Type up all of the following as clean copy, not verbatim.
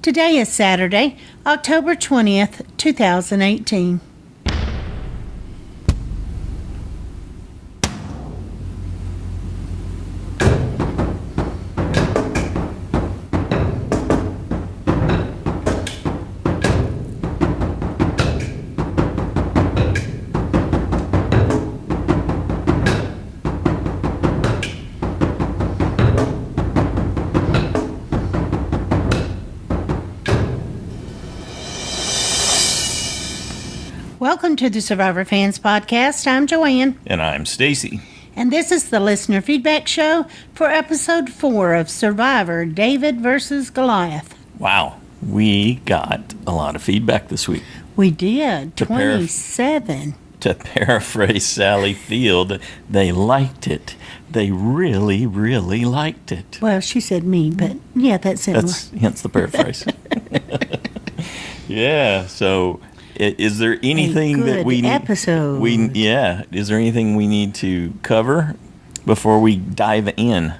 Today is Saturday, October 20th, 2018. Welcome to the Survivor Fans Podcast. I'm Joanne. And I'm Stacy. And this is the Listener Feedback Show for Episode 4 of Survivor, David versus Goliath. Wow, we got a lot of feedback this week. We did, 27. To paraphrase Sally Field, they liked it. They really, really liked it. Well, she said me, but yeah, that's similar. That's hence the paraphrase. Yeah, so... Is there anything that we need? Episode. Is there anything we need to cover before we dive in?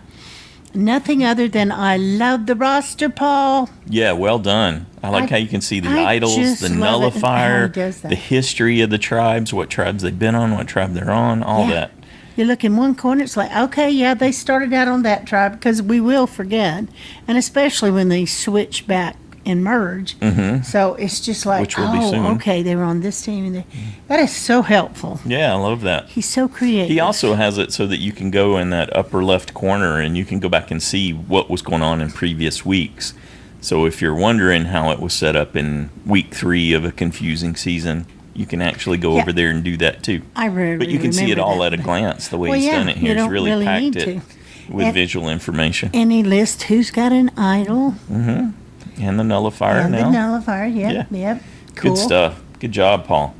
Nothing other than I love the roster, Paul. Yeah, well done. I like how you can see the idols, the nullifier, the history of the tribes, what tribes they've been on, what tribe they're on, all that. You look in one corner, it's like, okay, yeah, they started out on that tribe because we will forget, and especially when they switch back and merge. Mm-hmm. So it's just like, okay, they were on this team. And that is so helpful. Yeah, I love that. He's so creative. He also has it so that you can go in that upper left corner and you can go back and see what was going on in previous weeks. So if you're wondering how it was set up in week 3 of a confusing season, you can actually go over there and do that too. But you can see it all at a glance. The way he's done it here. He's really packed it with visual information. And he lists who's got an idol. Mm-hmm. And the nullifier now. The nullifier, yep. Cool. Good stuff. Good job, Paul.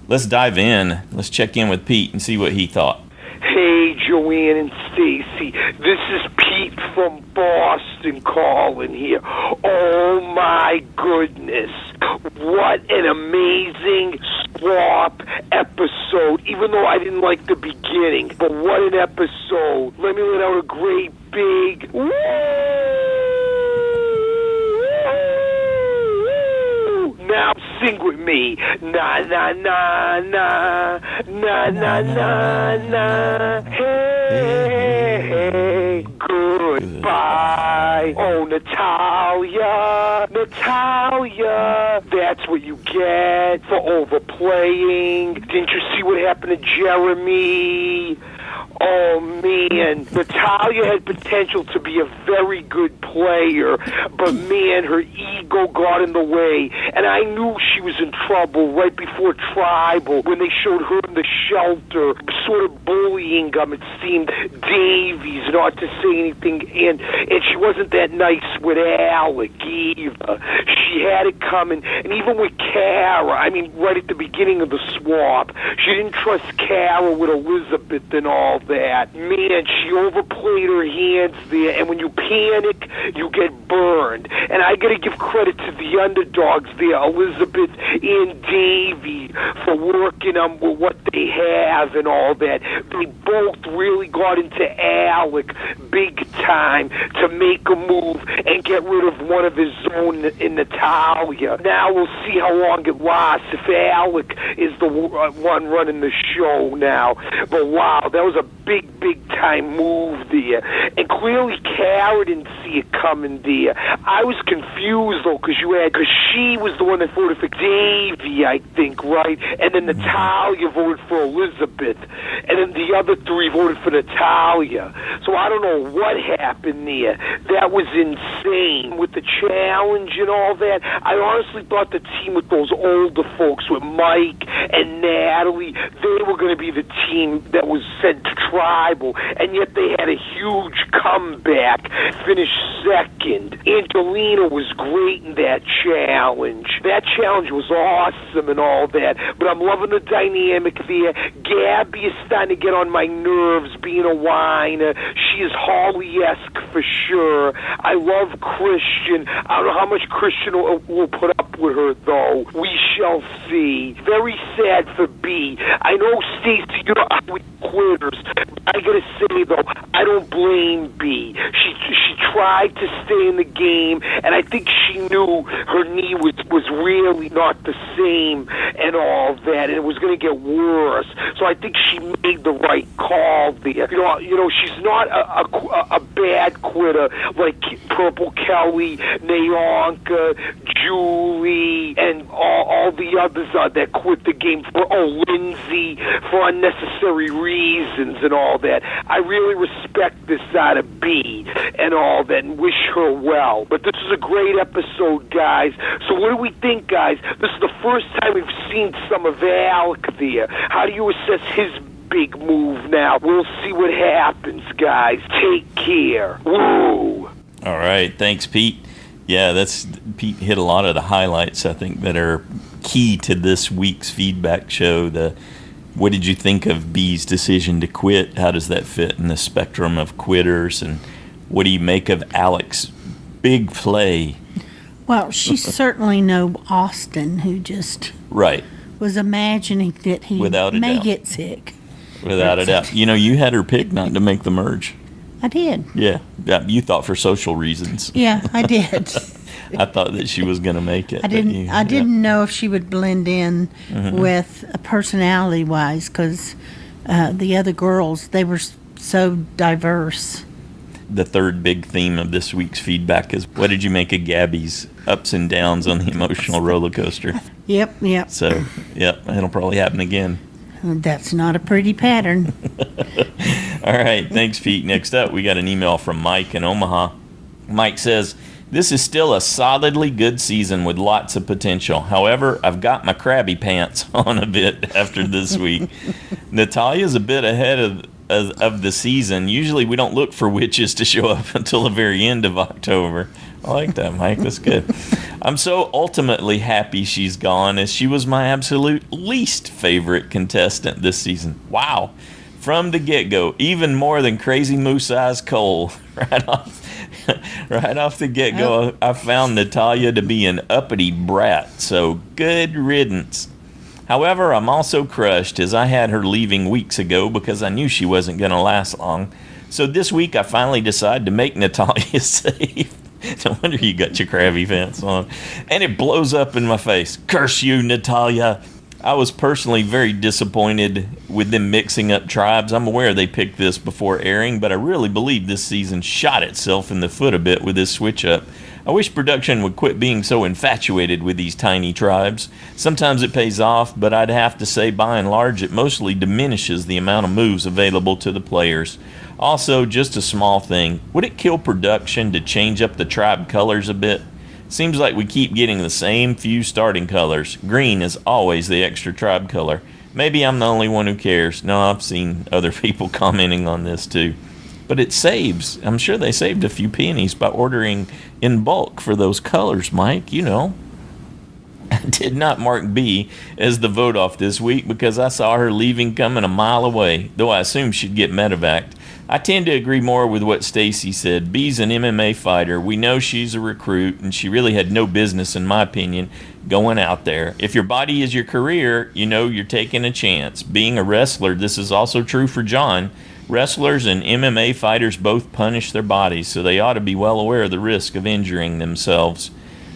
Let's dive in. Let's check in with Pete and see what he thought. Hey, Joanne and Stacy. This is Pete from Boston calling here. Oh, my goodness. What an amazing swap episode. Even though I didn't like the beginning. But what an episode. Let me let out a great big woo! Now sing with me. Na na na na na na na na. Hey, goodbye. Oh, Natalia, that's what you get for overplaying. Didn't you see what happened to Jeremy? Oh, man, Natalia had potential to be a very good player, but, man, her ego got in the way, and I knew she was in trouble right before Tribal when they showed her in the shelter, sort of bullying it seemed, Davies, not to say anything, and she wasn't that nice with Alec either. She had it coming, and even with Kara, I mean, right at the beginning of the swap, she didn't trust Kara with Elizabeth and all that. Man, she overplayed her hands there, and when you panic, you get burned. And I got to give credit to the underdogs there, Elizabeth and Davy, for working on what they have and all that. They both really got into Alec big time to make a move and get rid of one of his own in Natalia. Now we'll see how long it lasts if Alec is the one running the show now. But wow, that was a big time move there. And clearly Kara didn't see it coming there. I was confused though, because she was the one that voted for Davy, I think, right? And then Natalia voted for Elizabeth. And then the other 3 voted for Natalia. So I don't know what happened there. That was insane. With the challenge and all that, I honestly thought the team with those older folks, with Mike and Natalie, they were going to be the team that was sent to Tribal, and yet they had a huge comeback, finished second. Angelina was great in that challenge. That challenge was awesome and all that, but I'm loving the dynamic there. Gabby is starting to get on my nerves being a whiner. She is Holly-esque for sure. I love Christian. I don't know how much Christian will put up with her, though. We shall see. Very sad for B. I know, Stacey, you know, we quitters. I gotta say though, I don't blame B. She tried to stay in the game, and I think she knew her knee was really not the same and all that, and it was going to get worse. So I think she made the right call there. You know, she's not a bad quitter like Purple Kelly, Nayanka, Julie, and all the others that quit the game for Lindsay for unnecessary reasons and all that. I really respect this out of B and all that, and wish her well. But this is a great episode, guys. So what do we think, guys? This is the first time we've seen some of Alec there. How do you assess his big move now? We'll see what happens, guys. Take care. Woo! All right. Thanks, Pete. Yeah, Pete hit a lot of the highlights, I think, that are key to this week's feedback show. What did you think of B's decision to quit? How does that fit in the spectrum of quitters? And what do you make of Alec's big play? Well, she's certainly no Austin, who just was imagining that he may get sick. Without a doubt. You know, you had her pick not to make the merge. I did. Yeah. You thought for social reasons. Yeah, I did. I thought that she was going to make it. I didn't know if she would blend in with personality-wise, because the other girls, they were so diverse. The third big theme of this week's feedback is, what did you make of Gabby's ups and downs on the emotional roller coaster? Yep. So, it'll probably happen again. That's not a pretty pattern. All right, thanks, Pete. Next up, we got an email from Mike in Omaha. Mike says, this is still a solidly good season with lots of potential. However, I've got my crabby pants on a bit after this week. Natalia's a bit ahead of the season. Usually we don't look for witches to show up until the very end of October. I like that, Mike. That's good. I'm so ultimately happy she's gone, as she was my absolute least favorite contestant this season. Wow. From the get-go, even more than Crazy Moose Eyes Cole. Right off the get-go, I found Natalia to be an uppity brat, so good riddance. However, I'm also crushed, as I had her leaving weeks ago because I knew she wasn't going to last long. So this week I finally decided to make Natalia safe. No wonder you got your crabby pants on. And it blows up in my face. Curse you, Natalia. I was personally very disappointed with them mixing up tribes. I'm aware they picked this before airing, but I really believe this season shot itself in the foot a bit with this switch up. I wish production would quit being so infatuated with these tiny tribes. Sometimes it pays off, but I'd have to say by and large it mostly diminishes the amount of moves available to the players. Also, just a small thing, would it kill production to change up the tribe colors a bit? Seems like we keep getting the same few starting colors. Green is always the extra tribe color. Maybe I'm the only one who cares. No, I've seen other people commenting on this too. But it saves. I'm sure they saved a few pennies by ordering in bulk for those colors, Mike. You know. I did not mark B as the vote off this week because I saw her leaving coming a mile away, though I assumed she'd get medevaced. I tend to agree more with what Stacy said. B's an MMA fighter. We know she's a recruit, and she really had no business, in my opinion, going out there. If your body is your career, you know you're taking a chance. Being a wrestler, this is also true for John. Wrestlers and MMA fighters both punish their bodies, so they ought to be well aware of the risk of injuring themselves.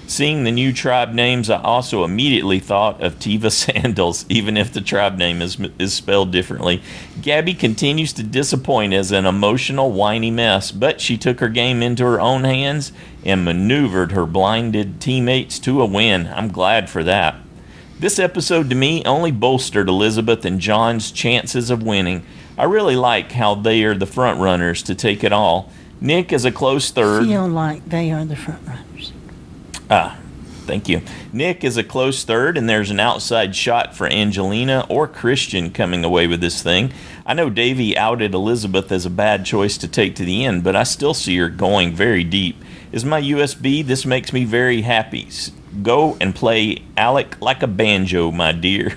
Seeing the new tribe names, I also immediately thought of Tiva Sandals, even if the tribe name is spelled differently. Gabby continues to disappoint as an emotional, whiny mess, but she took her game into her own hands and maneuvered her blinded teammates to a win. I'm glad for that. This episode, to me, only bolstered Elizabeth and John's chances of winning. I really like how they are the front runners to take it all. Nick is a close third. Feel like they are the front runners. Thank you. Nick is a close third, and there's an outside shot for Angelina or Christian coming away with this thing. I know Davey outed Elizabeth as a bad choice to take to the end, but I still see her going very deep. Is my USB? This makes me very happy. Go and play Alec like a banjo, my dear.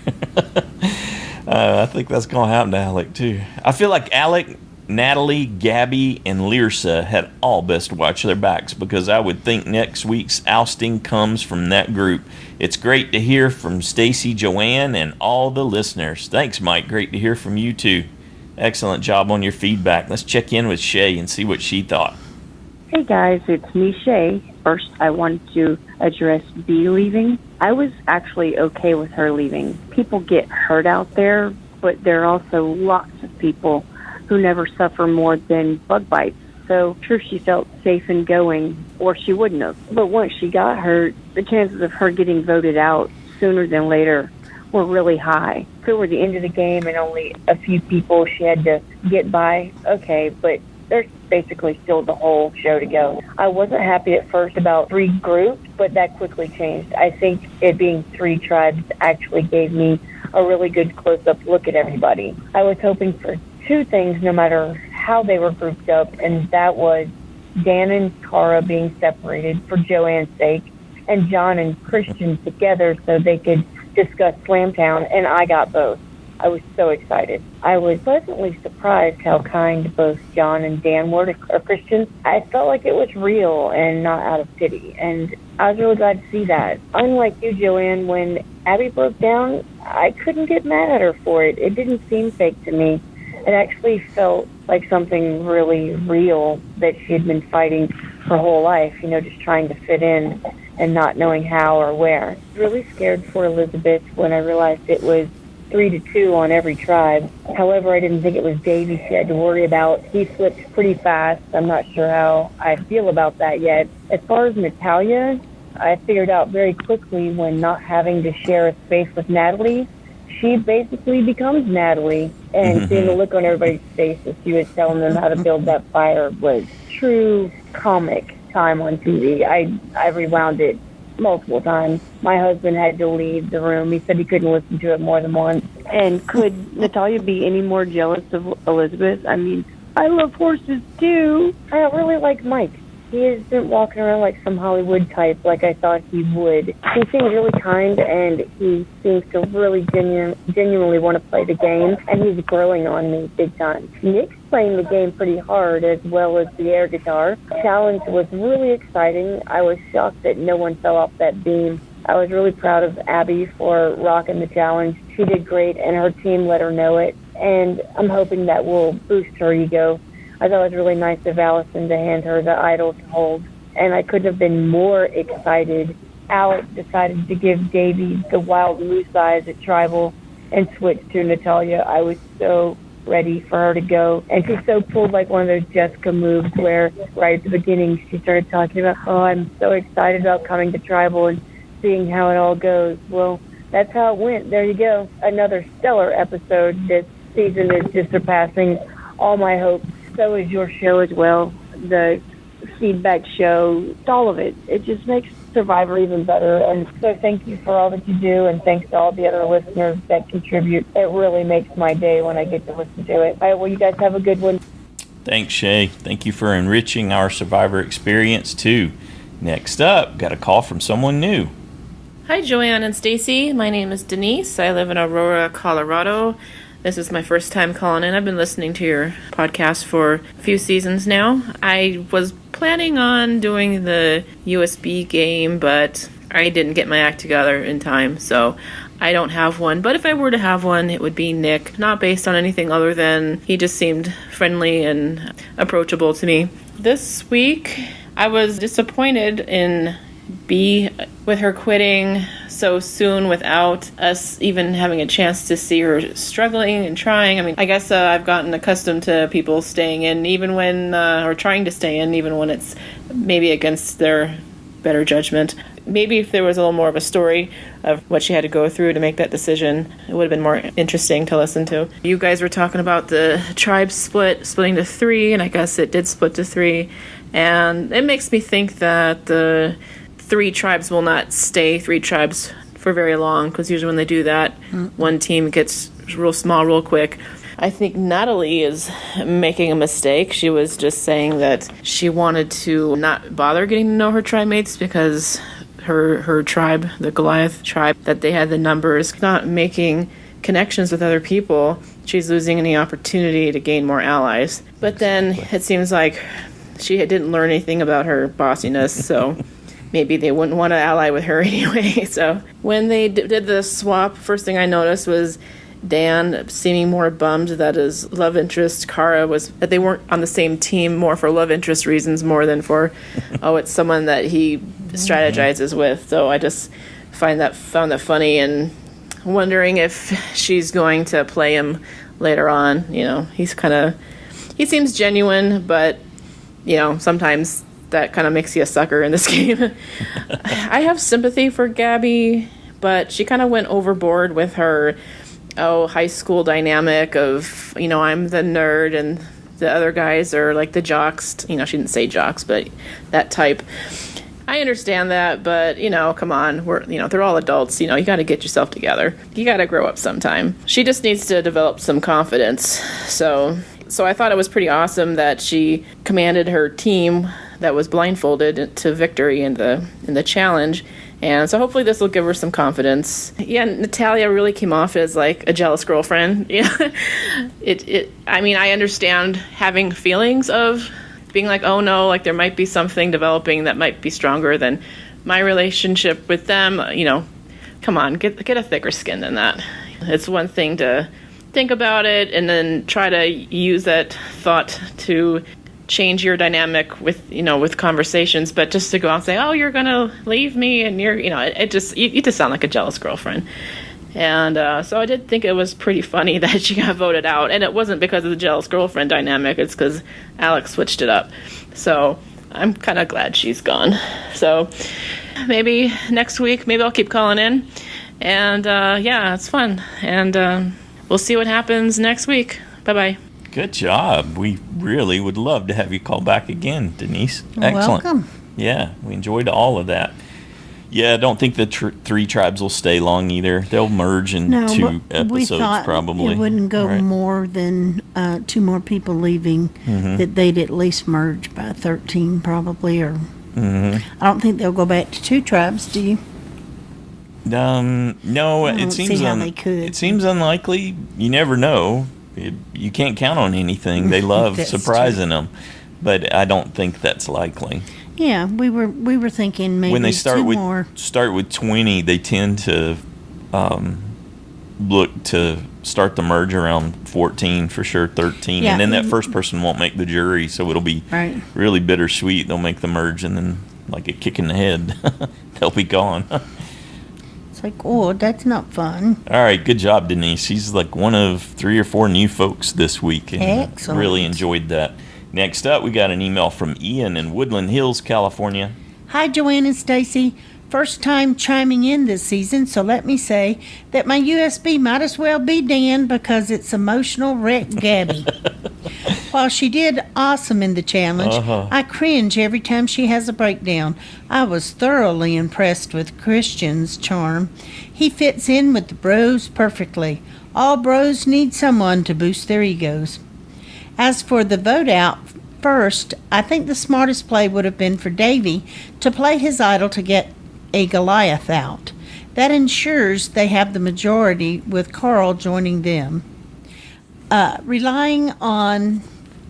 I think that's going to happen to Alec, too. I feel like Alec, Natalie, Gabby, and Lyrsa had all best watch their backs because I would think next week's ousting comes from that group. It's great to hear from Stacy, Joanne, and all the listeners. Thanks, Mike. Great to hear from you, too. Excellent job on your feedback. Let's check in with Shea and see what she thought. Hey guys, it's me, Shea. First, I wanted to address B leaving. I was actually okay with her leaving. People get hurt out there, but there are also lots of people who never suffer more than bug bites. So sure, she felt safe in going, or she wouldn't have. But once she got hurt, the chances of her getting voted out sooner than later were really high. Toward the end of the game and only a few people she had to get by, okay, but there's basically still the whole show to go. I wasn't happy at first about 3 groups, but that quickly changed. I think it being 3 tribes actually gave me a really good close-up look at everybody. I was hoping for 2 things no matter how they were grouped up, and that was Dan and Cara being separated for Joanne's sake, and John and Christian together so they could discuss Slamtown, and I got both. I was so excited. I was pleasantly surprised how kind both John and Dan were to Christian. I felt like it was real and not out of pity, and I was really glad to see that. Unlike you, Joanne, when Abby broke down, I couldn't get mad at her for it. It didn't seem fake to me. It actually felt like something really real that she had been fighting her whole life, just trying to fit in and not knowing how or where. I was really scared for Elizabeth when I realized it was 3-2 on every tribe. However, I didn't think it was Davey she had to worry about. He slipped pretty fast. I'm not sure how I feel about that yet. As far as Natalia, I figured out very quickly when not having to share a space with Natalie, she basically becomes Natalie. And seeing the look on everybody's face as she was telling them how to build that fire was true comic time on TV. I rewound it multiple times. My husband had to leave the room. He said he couldn't listen to it more than once. And could Natalia be any more jealous of Elizabeth? I mean, I love horses too. I really like Mike. He isn't walking around like some Hollywood type like I thought he would. He seems really kind, and he seems to really genuinely want to play the game, and he's growing on me big time. Nick's playing the game pretty hard, as well as the air guitar. The challenge was really exciting. I was shocked that no one fell off that beam. I was really proud of Abby for rocking the challenge. She did great, and her team let her know it, and I'm hoping that will boost her ego. I thought it was really nice of Allison to hand her the idol to hold, and I couldn't have been more excited. Alec decided to give Davey the wild moose eyes at Tribal and switch to Natalia. I was so ready for her to go, and she so pulled like one of those Jessica moves where right at the beginning she started talking about, I'm so excited about coming to Tribal and seeing how it all goes. Well, that's how it went. There you go. Another stellar episode. This season is just surpassing all my hopes. So is your show as well. The feedback show, all of it. It just makes Survivor even better. And so thank you for all that you do, and thanks to all the other listeners that contribute. It really makes my day when I get to listen to it. All right, well, you guys have a good one. Thanks, Shea. Thank you for enriching our Survivor experience, too. Next up, got a call from someone new. Hi, Joanne and Stacy. My name is Denise. I live in Aurora, Colorado. This is my first time calling in. I've been listening to your podcast for a few seasons now. I was planning on doing the USB game, but I didn't get my act together in time, so I don't have one. But if I were to have one, it would be Nick. Not based on anything other than he just seemed friendly and approachable to me. This week, I was disappointed in B with her quitting so soon without us even having a chance to see her struggling and trying. I mean, I guess I've gotten accustomed to people staying in even when, or trying to stay in even when it's maybe against their better judgment. Maybe if there was a little more of a story of what she had to go through to make that decision, it would have been more interesting to listen to. You guys were talking about the tribe splitting to 3, and I guess it did split to 3. And it makes me think that the 3 tribes will not stay 3 tribes for very long, because usually when they do that, one team gets real small real quick. I think Natalie is making a mistake. She was just saying that she wanted to not bother getting to know her tribe mates because her tribe, the Goliath tribe, that they had the numbers, not making connections with other people. She's losing any opportunity to gain more allies. But then it seems like she didn't learn anything about her bossiness, so maybe they wouldn't want to ally with her anyway. So when they did the swap, first thing I noticed was Dan seeming more bummed that his love interest, Kara, that they weren't on the same team more for love interest reasons more than for, it's someone that he strategizes with. So I just found that funny and wondering if she's going to play him later on. He seems genuine, but, sometimes that kind of makes you a sucker in this game. I have sympathy for Gabby, but she kind of went overboard with her high school dynamic of, I'm the nerd and the other guys are like the jocks. She didn't say jocks, but that type. I understand that, but, come on. They're all adults. You got to get yourself together. You got to grow up sometime. She just needs to develop some confidence. So I thought it was pretty awesome that she commanded her team that was blindfolded to victory in the challenge. And so hopefully this will give her some confidence. Yeah, Natalia really came off as like a jealous girlfriend. I understand having feelings of being like, oh no, like there might be something developing that might be stronger than my relationship with them. Come on, get a thicker skin than that. It's one thing to think about it and then try to use that thought to change your dynamic with conversations, but just to go out and say, oh, you're gonna leave me, and you just sound like a jealous girlfriend. And so I did think it was pretty funny that she got voted out, and it wasn't because of the jealous girlfriend dynamic, it's because Alec switched it up. So I'm kind of glad she's gone. So maybe next week, maybe I'll keep calling in, and it's fun, and we'll see what happens next week. Bye-bye. Good job. We really would love to have you call back again, Denise. Excellent. Welcome. Yeah, we enjoyed all of that. Yeah, I don't think the three tribes will stay long either. They'll merge in 2 episodes, we thought probably. It wouldn't go more than 2 more people leaving, that they'd at least merge by 13 probably. Or I don't think they'll go back to 2 tribes, do you? No, it seems they could. It seems unlikely. You never know. You can't count on anything. They love surprising them, but I don't think that's likely. Yeah, we were thinking maybe when they start with 20, they tend to look to start the merge around 14 for sure, 13, and then that first person won't make the jury, so it'll be really bittersweet. They'll make the merge, and then like a kick in the head, they'll be gone. Like, oh, that's not fun. All right, good job, Denise. She's like one of 3 or 4 new folks this week. And excellent. Really enjoyed that. Next up, we got an email from Ian in Woodland Hills, California. Hi, Joanne and Stacy. First time chiming in this season, so let me say that my USB might as well be Dan because it's emotional wreck Gabby. While she did awesome in the challenge, I cringe every time she has a breakdown. I was thoroughly impressed with Christian's charm. He fits in with the bros perfectly. All bros need someone to boost their egos. As for the vote out, first, I think the smartest play would have been for Davey to play his idol to get a Goliath out. That ensures they have the majority with Carl joining them. Relying on,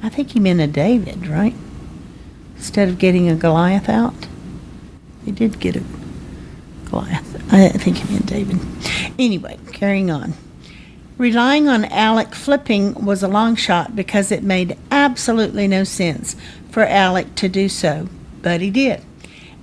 I think he meant a David, right? Instead of getting a Goliath out. He did get a Goliath. I think he meant David. Anyway, carrying on. Relying on Alec flipping was a long shot because it made absolutely no sense for Alec to do so, but he did.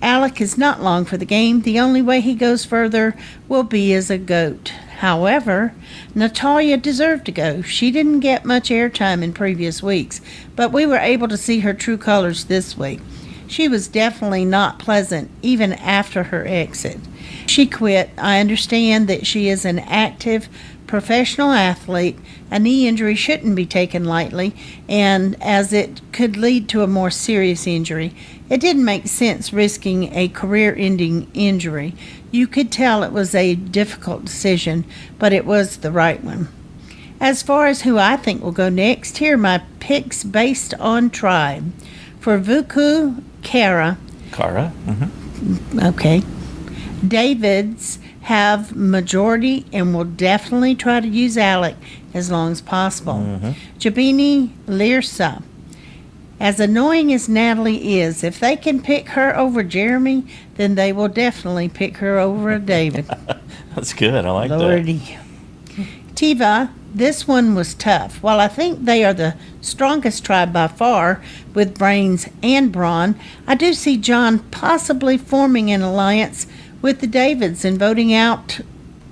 Alec is not long for the game. The only way he goes further will be as a goat. However, Natalia deserved to go. She didn't get much airtime in previous weeks, but we were able to see her true colors this week. She was definitely not pleasant, even after her exit. She quit. I understand that she is an active, professional athlete. A knee injury shouldn't be taken lightly, and as it could lead to a more serious injury, it didn't make sense risking a career-ending injury. You could tell it was a difficult decision, but it was the right one. As far as who I think will go next, here are my picks based on tribe. For Vuku, Kara. Okay. David's have majority and will definitely try to use Alec as long as possible. Jabini, Lirsa. As annoying as Natalie is, if they can pick her over Jeremy, then they will definitely pick her over David. That's good. I like Lordy. that. Tiva, this one was tough. While I think they are the strongest tribe by far, with brains and brawn, I do see John possibly forming an alliance with the Davids and voting out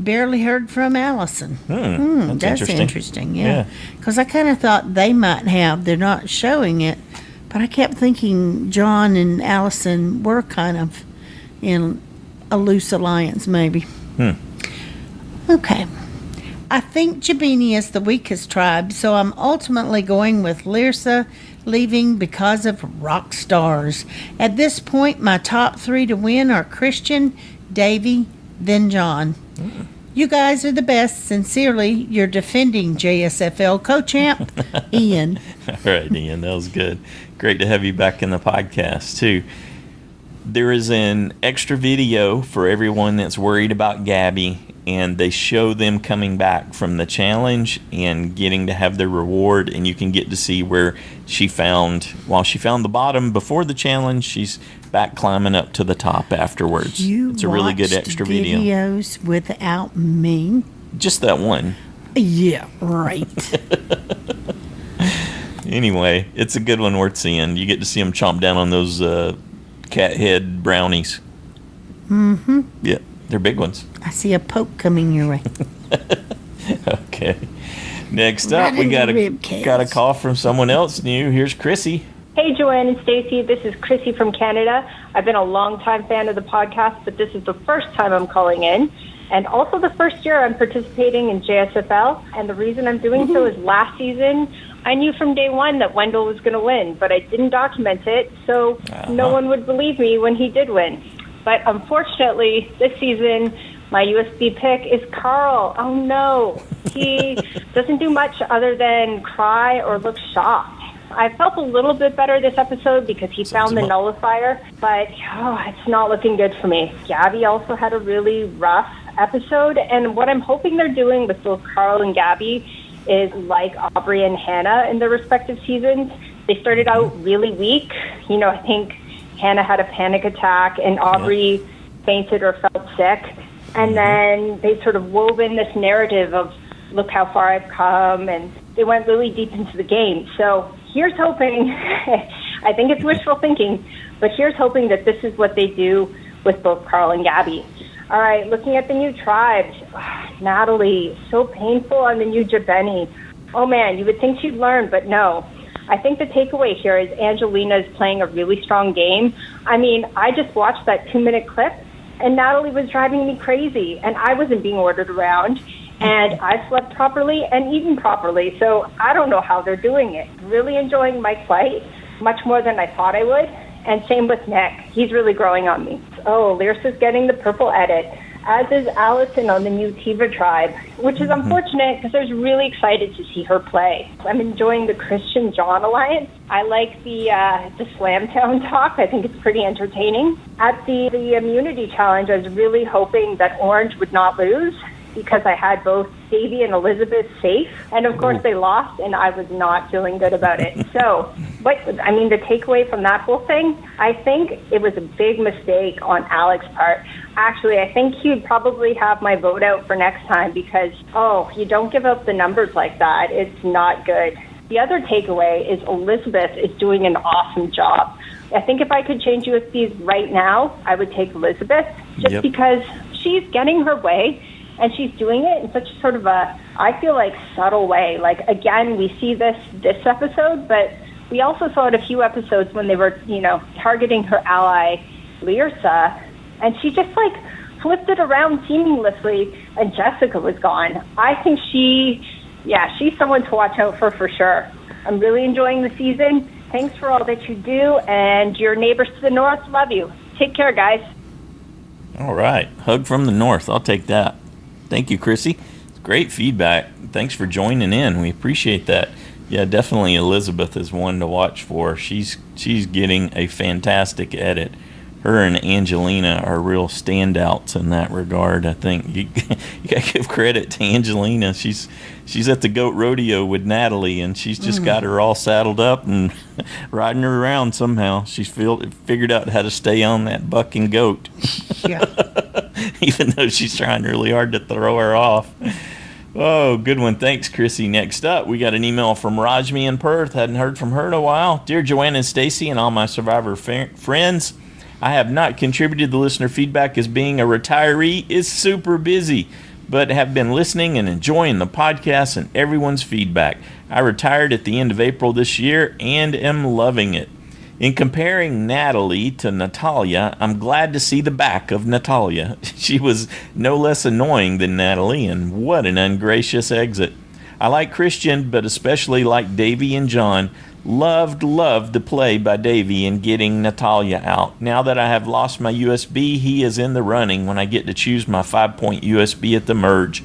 Barely Heard from Allison. That's interesting, yeah. Because I kind of thought they might have. They're not showing it, but I kept thinking John and Allison were kind of in a loose alliance, maybe. Okay. I think Jabini is the weakest tribe, so I'm ultimately going with Lyrsa leaving because of rock stars. At this point, my top 3 to win are Christian, Davy, then John. You guys are the best. Sincerely, your defending JSFL co-champ, Ian. All right, Ian, that was good. Great to have you back in the podcast, too. There is an extra video for everyone that's worried about Gabby, and they show them coming back from the challenge and getting to have their reward, and you can get to see where while she found the bottom before the challenge, she's back climbing up to the top afterwards. It's a really good extra video. Videos without me? Just that one. Yeah, right. Anyway, it's a good one worth seeing. You get to see them chomp down on those cat head brownies. Yeah, they're big ones. I see a poke coming your way. Okay. Next up, we got a call from someone else new. Here's Chrissy. Hey, Joanne and Stacy. This is Chrissy from Canada. I've been a longtime fan of the podcast, but this is the first time I'm calling in. And also the first year I'm participating in JSFL. And the reason I'm doing so is last season, I knew from day one that Wendell was going to win, but I didn't document it, so no one would believe me when he did win. But unfortunately, this season, my USB pick is Carl. Oh, no. He doesn't do much other than cry or look shocked. I felt a little bit better this episode because he found the nullifier, but it's not looking good for me. Gabby also had a really rough episode, and what I'm hoping they're doing with both Carl and Gabby is like Aubrey and Hannah in their respective seasons. They started out really weak. I think Hannah had a panic attack and Aubrey fainted or felt sick. And then they sort of wove in this narrative of, look how far I've come, and they went really deep into the game. So here's hoping, I think it's wishful thinking, but here's hoping that this is what they do with both Carl and Gabby. All right, looking at the new tribes, Natalie, so painful on the new Jabeni. Oh man, you would think she'd learn, but no. I think the takeaway here is Angelina is playing a really strong game. I mean, I just watched that 2-minute clip, and Natalie was driving me crazy, and I wasn't being ordered around, and I slept properly and eaten properly, so I don't know how they're doing it. Really enjoying my fight, much more than I thought I would, and same with Nick. He's really growing on me. Oh, Lyrsa's getting the purple edit, as is Allison on the new Tiva tribe, which is unfortunate because I was really excited to see her play. I'm enjoying the Christian John alliance. I like the Slamtown talk. I think it's pretty entertaining. At the immunity challenge, I was really hoping that Orange would not lose because I had both Davy and Elizabeth safe. And of course they lost, and I was not feeling good about it. So, the takeaway from that whole thing, I think it was a big mistake on Alec's part. Actually, I think he'd probably have my vote out for next time because, you don't give up the numbers like that. It's not good. The other takeaway is Elizabeth is doing an awesome job. I think if I could change USBs right now, I would take Elizabeth just because she's getting her way. And she's doing it in such sort of a, I feel like, subtle way. Like, again, we see this episode, but we also saw it a few episodes when they were, targeting her ally, Lyrsa, and she just, flipped it around seamlessly, and Jessica was gone. I think she's someone to watch out for sure. I'm really enjoying the season. Thanks for all that you do, and your neighbors to the north love you. Take care, guys. All right. Hug from the north. I'll take that. Thank you, Chrissy. Great feedback. Thanks for joining in. We appreciate that. Yeah, definitely Elizabeth is one to watch for. She's getting a fantastic edit. Her and Angelina are real standouts in that regard. I think you got to give credit to Angelina. She's at the goat rodeo with Natalie, and she's just got her all saddled up and riding her around somehow. She's figured out how to stay on that bucking goat. Yeah. Even though she's trying really hard to throw her off. Oh, good one. Thanks, Chrissy. Next up, we got an email from Rashmi in Perth. Hadn't heard from her in a while. Dear Joanna and Stacy and all my survivor friends, I have not contributed to listener feedback as being a retiree is super busy, but have been listening and enjoying the podcast and everyone's feedback. I retired at the end of April this year and am loving it. In comparing Natalie to Natalia, I'm glad to see the back of Natalia. She was no less annoying than Natalie, and what an ungracious exit. I like Christian, but especially like Davey and John. Loved the play by Davey in getting Natalia out. Now that I have lost my USB, he is in the running when I get to choose my 5-point USB at the merge.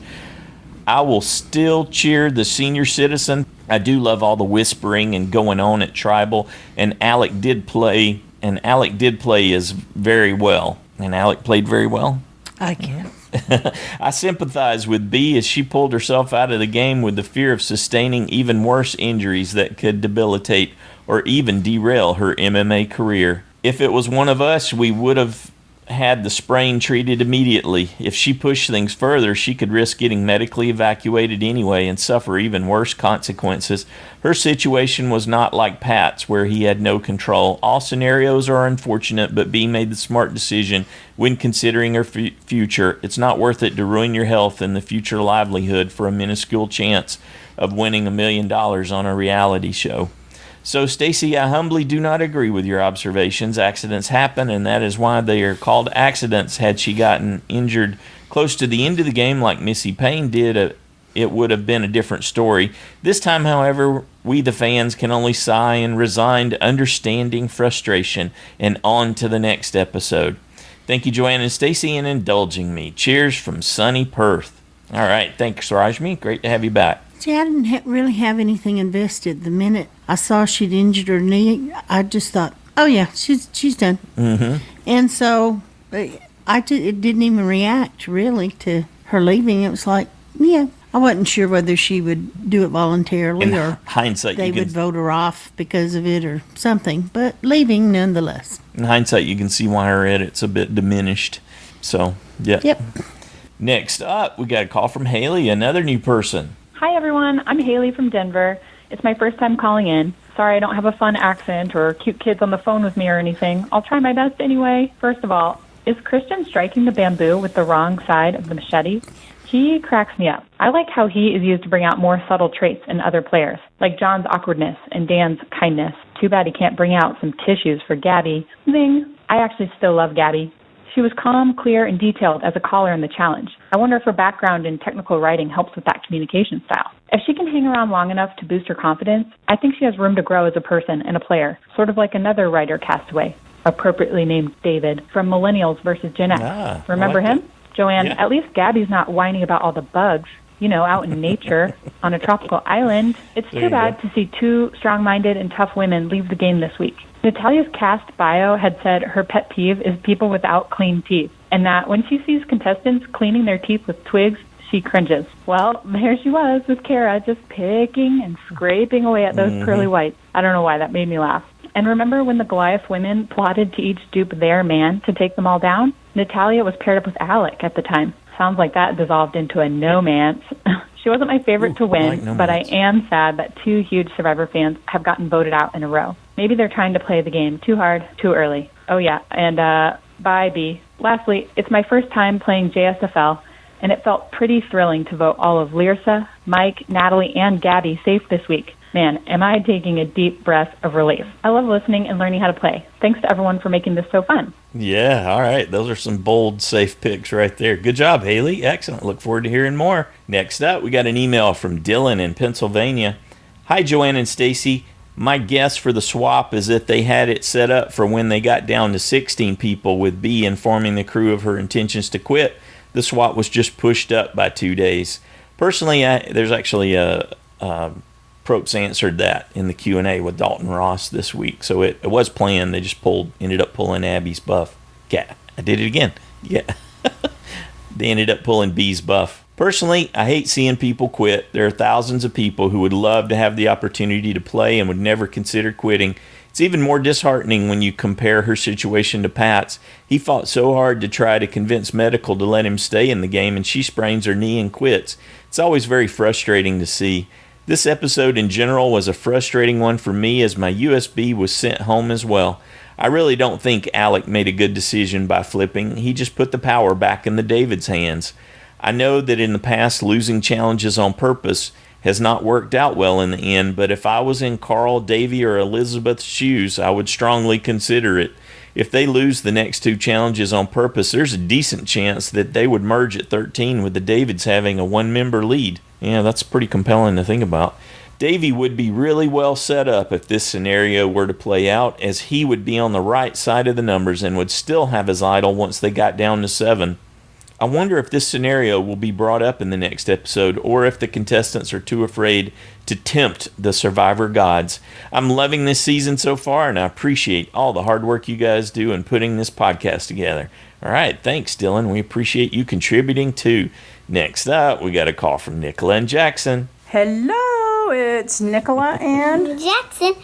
I will still cheer the senior citizen. I do love all the whispering and going on at Tribal, and Alec did play as very well. And Alec played very well? I guess. I sympathize with B as she pulled herself out of the game with the fear of sustaining even worse injuries that could debilitate or even derail her MMA career. If it was one of us, we would have had the sprain treated immediately. If she pushed things further, she could risk getting medically evacuated anyway and suffer even worse consequences. Her situation was not like Pat's, where he had no control. All scenarios are unfortunate, but B made the smart decision when considering her future. It's not worth it to ruin your health and the future livelihood for a minuscule chance of winning $1 million on a reality show. So, Stacy, I humbly do not agree with your observations. Accidents happen, and that is why they are called accidents. Had she gotten injured close to the end of the game like Missy Payne did, it would have been a different story. This time, however, we the fans can only sigh in resigned understanding frustration and on to the next episode. Thank you, Joanne and Stacy, in indulging me. Cheers from sunny Perth. All right, thanks, Rashmi. Great to have you back. See, I didn't really have anything invested. The minute I saw she'd injured her knee, I just thought, oh, yeah, she's done. Mm-hmm. And so it didn't even react, really, to her leaving. It was like, yeah, I wasn't sure whether she would do it voluntarily or hindsight, they would vote her off because of it or something, but leaving nonetheless. In hindsight, you can see why her edit's a bit diminished. So, yeah. Yep. Next up, we got a call from Haley, another new person. Hi, everyone. I'm Haley from Denver. It's my first time calling in. Sorry I don't have a fun accent or cute kids on the phone with me or anything. I'll try my best anyway. First of all, is Christian striking the bamboo with the wrong side of the machete? He cracks me up. I like how he is used to bring out more subtle traits in other players, like John's awkwardness and Dan's kindness. Too bad he can't bring out some tissues for Gabby. Zing. I actually still love Gabby. She was calm, clear, and detailed as a caller in the challenge. I wonder if her background in technical writing helps with that communication style. If she can hang around long enough to boost her confidence, I think she has room to grow as a person and a player, sort of like another writer castaway, appropriately named David, from Millennials versus Gen X. Remember him? Joanne, yeah. At least Gabby's not whining about all the bugs, out in nature on a tropical island. It's too bad to see two strong-minded and tough women leave the game this week. Natalia's cast bio had said her pet peeve is people without clean teeth, and that when she sees contestants cleaning their teeth with twigs, she cringes. Well, there she was with Kara just picking and scraping away at those pearly whites. I don't know why, that made me laugh. And remember when the Goliath women plotted to each dupe their man to take them all down? Natalia was paired up with Alec at the time. Sounds like that dissolved into a no-mance. She wasn't my favorite to win, but I am sad that two huge Survivor fans have gotten voted out in a row. Maybe they're trying to play the game too hard, too early. Oh, yeah, and bye, B. Lastly, it's my first time playing JSFL, and it felt pretty thrilling to vote all of Lyrsa, Mike, Natalie, and Gabby safe this week. Man, am I taking a deep breath of relief. I love listening and learning how to play. Thanks to everyone for making this so fun. Yeah, all right. Those are some bold, safe picks right there. Good job, Haley. Excellent. Look forward to hearing more. Next up, we got an email from Dylan in Pennsylvania. Hi, Joanne and Stacy. My guess for the swap is that they had it set up for when they got down to 16 people, with B informing the crew of her intentions to quit. The swap was just pushed up by 2 days. Personally, there's actually Probst answered that in the Q&A with Dalton Ross this week. So it was planned. They just ended up pulling Abby's buff. Yeah, I did it again. Yeah. They ended up pulling B's buff. Personally, I hate seeing people quit. There are thousands of people who would love to have the opportunity to play and would never consider quitting It's even more disheartening when you compare her situation to Pat's. He fought so hard to try to convince medical to let him stay in the game, and she sprains her knee and quits. It's always very frustrating to see. This episode in general was a frustrating one for me as my USB was sent home as well. I really don't think Alec made a good decision by flipping. He just put the power back in the Davids' hands. I know that in the past losing challenges on purpose has not worked out well in the end, but if I was in Carl, Davy, or Elizabeth's shoes, I would strongly consider it. If they lose the next 2 challenges on purpose, there's a decent chance that they would merge at 13 with the Davids having a 1-member lead. Yeah, that's pretty compelling to think about. Davy would be really well set up if this scenario were to play out, as he would be on the right side of the numbers and would still have his idol once they got down to 7. I wonder if this scenario will be brought up in the next episode, or if the contestants are too afraid to tempt the Survivor gods. I'm loving this season so far, and I appreciate all the hard work you guys do in putting this podcast together. All right, thanks, Dylan. We appreciate you contributing too. Next up, we got a call from Nicola-n-Jackson. Hello, it's Nicola and Jackson.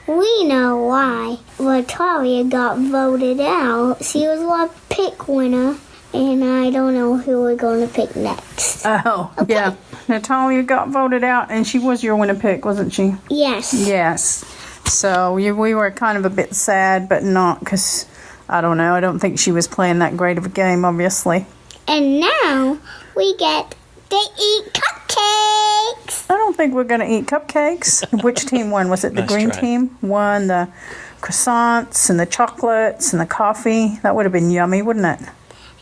We know why Natalia got voted out. She was a pick winner. And I don't know who we're going to pick next. Oh, okay. Yeah. Natalia got voted out, and she was your winner pick, wasn't she? Yes. Yes. So we were kind of a bit sad, but not because, I don't know, I don't think she was playing that great of a game, obviously. And now we get to eat cupcakes. I don't think we're going to eat cupcakes. Which team won? Was it the green team? Won the croissants and the chocolates and the coffee. That would have been yummy, wouldn't it?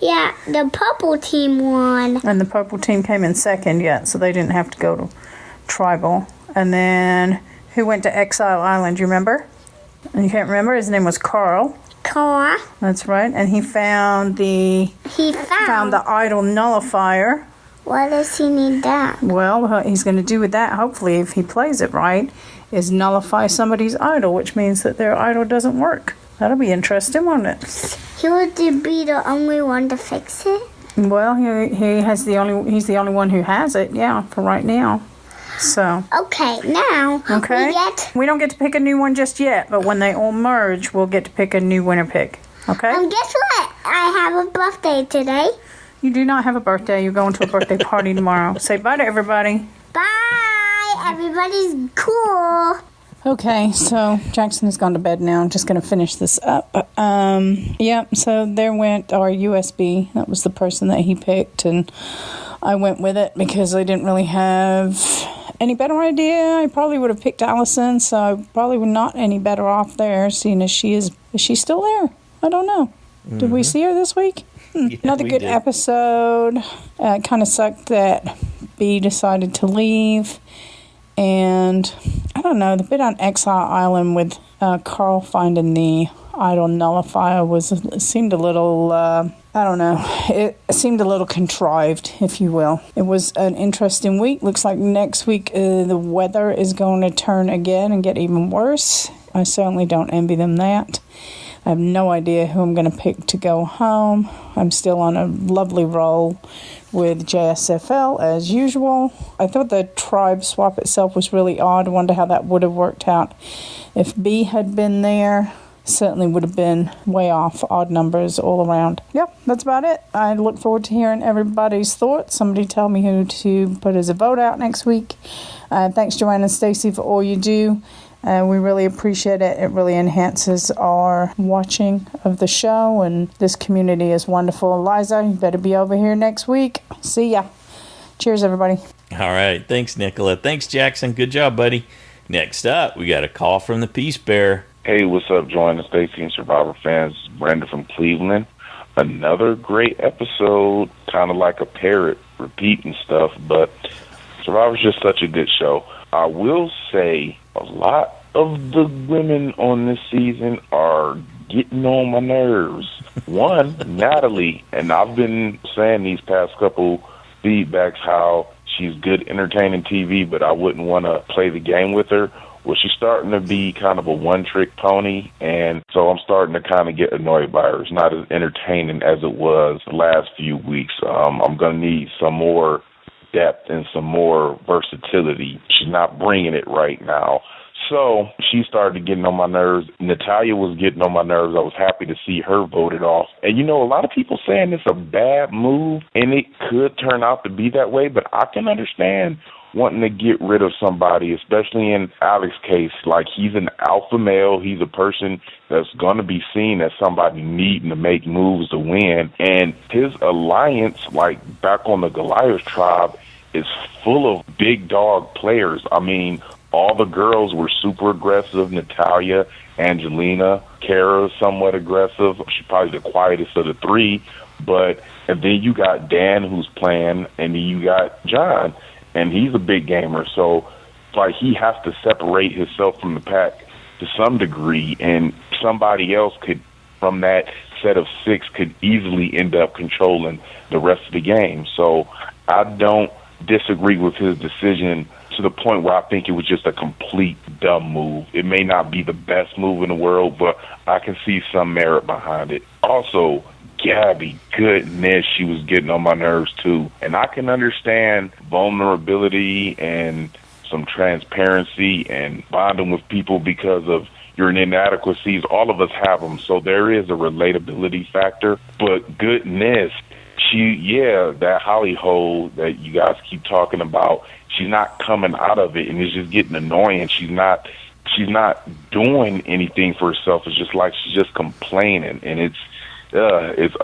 Yeah, the purple team won. And the purple team came in second, so they didn't have to go to tribal. And then who went to Exile Island, you remember? And you can't remember? His name was Carl. Carl. That's right. And he found the idol nullifier. Why does he need that? Well, what he's going to do with that, hopefully, if he plays it right, is nullify somebody's idol, which means that their idol doesn't work. That'll be interesting, won't it? He would be the only one to fix it? Well, he's the only one who has it, for right now. So. Okay, now we don't get to pick a new one just yet, but when they all merge, we'll get to pick a new winner pick. Okay? And guess what? I have a birthday today. You do not have a birthday. You're going to a birthday party tomorrow. Say bye to everybody. Bye. Everybody's cool. Okay, so Jackson has gone to bed now. I'm just going to finish this up. So there went our USB. That was the person that he picked, and I went with it because I didn't really have any better idea. I probably would have picked Allison, so I probably would not any better off there, seeing as she is she still there? I don't know. Mm-hmm. Did we see her this week? Yeah, another good episode. It kind of sucked that B decided to leave. And I don't know, the bit on Exile Island with Carl finding the idol nullifier seemed a little, it seemed a little contrived, if you will. It was an interesting week. Looks like next week the weather is going to turn again and get even worse. I certainly don't envy them that. I have no idea who I'm going to pick to go home. I'm still on a lovely roll with JSFL as usual. I thought the tribe swap itself was really odd. I wonder how that would have worked out if B had been there. Certainly would have been way off, odd numbers all around. Yep, that's about it. I look forward to hearing everybody's thoughts. Somebody tell me who to put as a vote out next week. Thanks, Joanne and Stacy, for all you do. We really appreciate it. It really enhances our watching of the show, and this community is wonderful. Eliza, you better be over here next week. See ya. Cheers, everybody. All right. Thanks, Nicola. Thanks, Jackson. Good job, buddy. Next up, we got a call from the Peace Bear. Hey, what's up, Joanne and Stacy and Survivor fans? Brandon from Cleveland. Another great episode, kind of like a parrot repeating stuff, but Survivor's just such a good show. I will say a lot of the women on this season are getting on my nerves. One, Natalie, and I've been saying these past couple feedbacks how she's good entertaining TV, but I wouldn't want to play the game with her. Well, she's starting to be kind of a one-trick pony, and so I'm starting to kind of get annoyed by her. It's not as entertaining as it was the last few weeks. I'm going to need some more depth and some more versatility. She's not bringing it right now. So she started getting on my nerves. Natalia was getting on my nerves. I was happy to see her voted off. And, a lot of people saying it's a bad move, and it could turn out to be that way, but I can understand wanting to get rid of somebody, especially in Alec's case. Like, he's an alpha male. He's a person that's going to be seen as somebody needing to make moves to win. And his alliance, like back on the Goliath tribe, is full of big dog players. I mean, all the girls were super aggressive. Natalia, Angelina, Kara, somewhat aggressive. She's probably the quietest of the three. And then you got Dan, who's playing, and then you got John. And he's a big gamer, so like he has to separate himself from the pack to some degree, and somebody else could, from that set of 6, could easily end up controlling the rest of the game. So I don't disagree with his decision to the point where I think it was just a complete dumb move. It may not be the best move in the world, but I can see some merit behind it. Also, Gabby, goodness, she was getting on my nerves too. And I can understand vulnerability and some transparency and bonding with people because of your inadequacies. All of us have them, so there is a relatability factor. But goodness, that Holly hole that you guys keep talking about, she's not coming out of it, and it's just getting annoying. She's not doing anything for herself. It's just like she's just complaining, and it's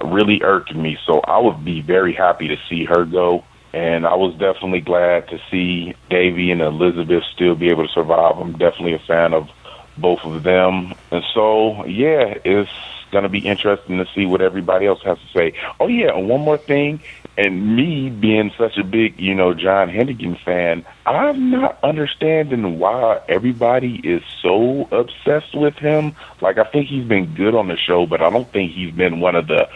really irking me. So I would be very happy to see her go. And I was definitely glad to see Davy and Elizabeth still be able to survive. I'm definitely a fan of both of them. And so, it's going to be interesting to see what everybody else has to say. Oh, yeah, and one more thing. And me being such a big, John Hennigan fan, I'm not understanding why everybody is so obsessed with him. Like, I think he's been good on the show, but I don't think he's been one of the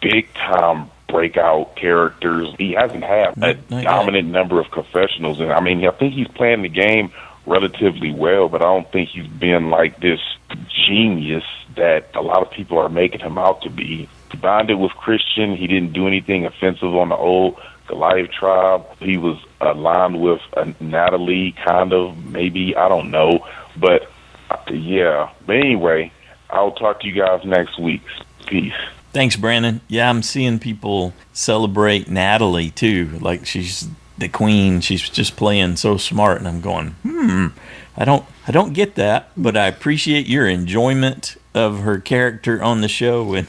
big-time breakout characters. He hasn't had a dominant number of confessionals. And, I think he's playing the game relatively well, but I don't think he's been like this genius that a lot of people are making him out to be. He bonded with Christian. He didn't do anything offensive on the old Goliath tribe. He was aligned with Natalie, kind of, maybe, I don't know. But, But anyway, I'll talk to you guys next week. Peace. Thanks, Brandon. Yeah, I'm seeing people celebrate Natalie, too. Like, she's the queen. She's just playing so smart. And I'm going, I don't get that, but I appreciate your enjoyment of her character on the show and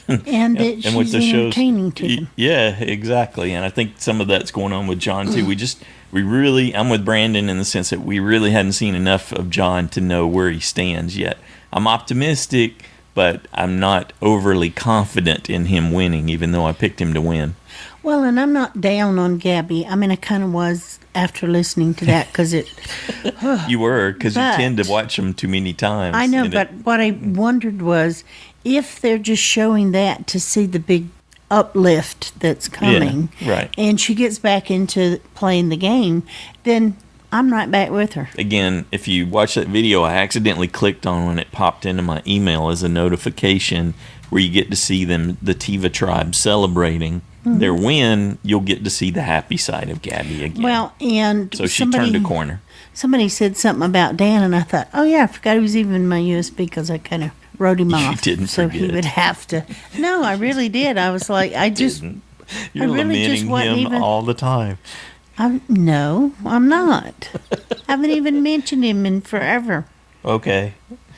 she's with the entertaining to them. Yeah, exactly. And I think some of that's going on with John too. I'm with Brandon in the sense that we really hadn't seen enough of John to know where he stands yet. I'm optimistic, but I'm not overly confident in him winning, even though I picked him to win. Well, and I'm not down on Gabby. I kind of was after listening to that because it... You were, because you tend to watch them too many times. I know, but what I wondered was if they're just showing that to see the big uplift that's coming, right, and she gets back into playing the game, then I'm right back with her. Again, if you watch that video, I accidentally clicked on when it popped into my email as a notification where you get to see them, the Tiva tribe, celebrating their win. You'll get to see the happy side of Gabby again. Well, and so she turned a corner. Somebody said something about Dan, and I thought, oh yeah, I forgot he was even in my USB because I kind of wrote him off. You didn't so forget. he would have to. No, I really did. I was like, You're lamenting him all the time. No, I'm not. I haven't even mentioned him in forever. Okay.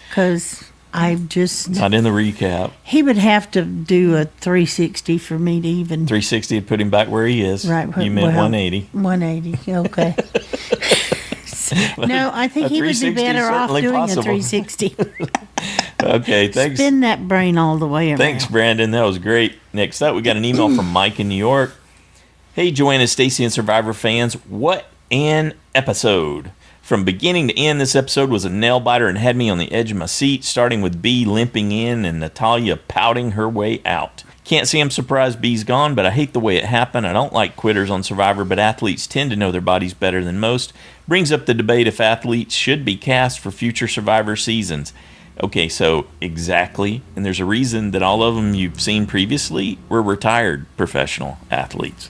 Because I just... Not in the recap. He would have to do a 360 for me to even... 360 would put him back where he is. Right. You meant 180. 180, okay. No, I think he would be better off doing a 360. Okay, thanks. Spin that brain all the way around. Thanks, Brandon. That was great. Next up, we got an email from Mike in New York. Hey, Joanna, Stacy, and Survivor fans. What an episode. From beginning to end, this episode was a nail-biter and had me on the edge of my seat, starting with B limping in and Natalia pouting her way out. Can't say I'm surprised B's gone, but I hate the way it happened. I don't like quitters on Survivor, but athletes tend to know their bodies better than most. Brings up the debate if athletes should be cast for future Survivor seasons. Okay, so exactly, and there's a reason that all of them you've seen previously were retired professional athletes.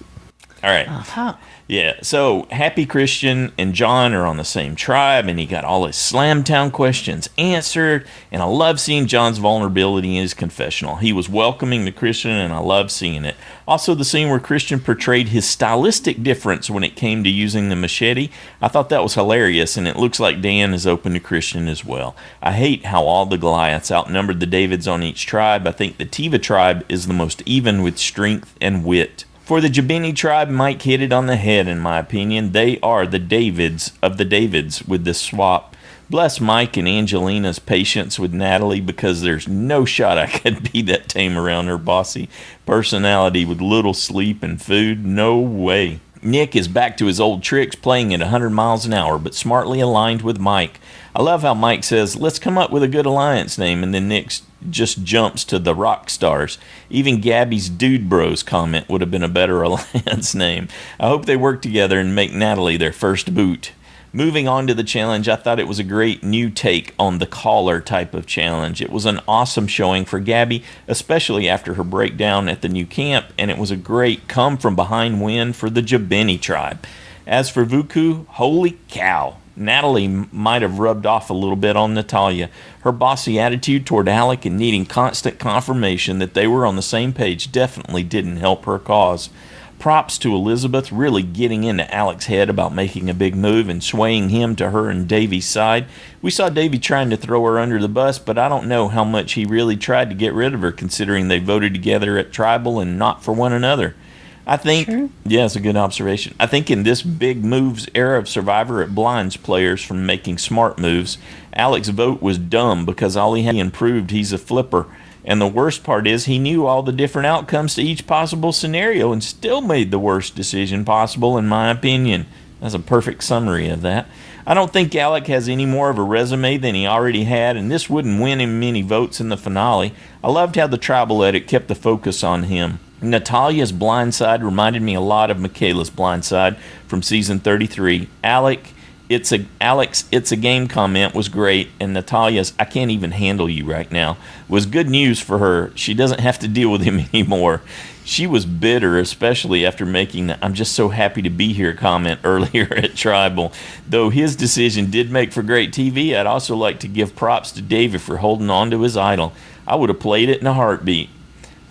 All right. Uh-huh. Yeah, so Happy Christian and John are on the same tribe, and he got all his Slamtown questions answered, and I love seeing John's vulnerability in his confessional. He was welcoming to Christian, and I love seeing it. Also, the scene where Christian portrayed his stylistic difference when it came to using the machete, I thought that was hilarious, and it looks like Dan is open to Christian as well. I hate how all the Goliaths outnumbered the Davids on each tribe. I think the Tiva tribe is the most even with strength and wit. For the Jabini tribe, Mike hit it on the head, in my opinion. They are the Davids of the Davids with this swap. Bless Mike and Angelina's patience with Natalie, because there's no shot I could be that tame around her bossy personality with little sleep and food. No way. Nick is back to his old tricks, playing at 100 miles an hour, but smartly aligned with Mike. I love how Mike says, let's come up with a good alliance name, and then Nick just jumps to the rock stars. Even Gabby's Dude Bros comment would have been a better alliance name. I hope they work together and make Natalie their first boot. Moving on to the challenge, I thought it was a great new take on the caller type of challenge. It was an awesome showing for Gabby, especially after her breakdown at the new camp, and it was a great come-from-behind win for the Jabini tribe. As for Vuku, holy cow. Natalie might have rubbed off a little bit on Natalia. Her bossy attitude toward Alec and needing constant confirmation that they were on the same page definitely didn't help her cause. Props to Elizabeth really getting into Alec's head about making a big move and swaying him to her and Davy's side. We saw Davy trying to throw her under the bus, but I don't know how much he really tried to get rid of her, considering they voted together at Tribal and not for one another. I think, sure. Yeah, it's a good observation. I think in this big moves era of Survivor, it blinds players from making smart moves. Alec's vote was dumb because all he had improved, he's a flipper. And the worst part is he knew all the different outcomes to each possible scenario and still made the worst decision possible, in my opinion. That's a perfect summary of that. I don't think Alec has any more of a resume than he already had, and this wouldn't win him many votes in the finale. I loved how the tribal edit kept the focus on him. Natalia's blindside reminded me a lot of Michaela's blindside from season 33. Alec's "It's a game" comment was great, and Natalia's "I can't even handle you right now" was good news for her. She doesn't have to deal with him anymore. She was bitter, especially after making the "I'm just so happy to be here" comment earlier at Tribal. Though his decision did make for great TV, I'd also like to give props to David for holding on to his idol. I would have played it in a heartbeat.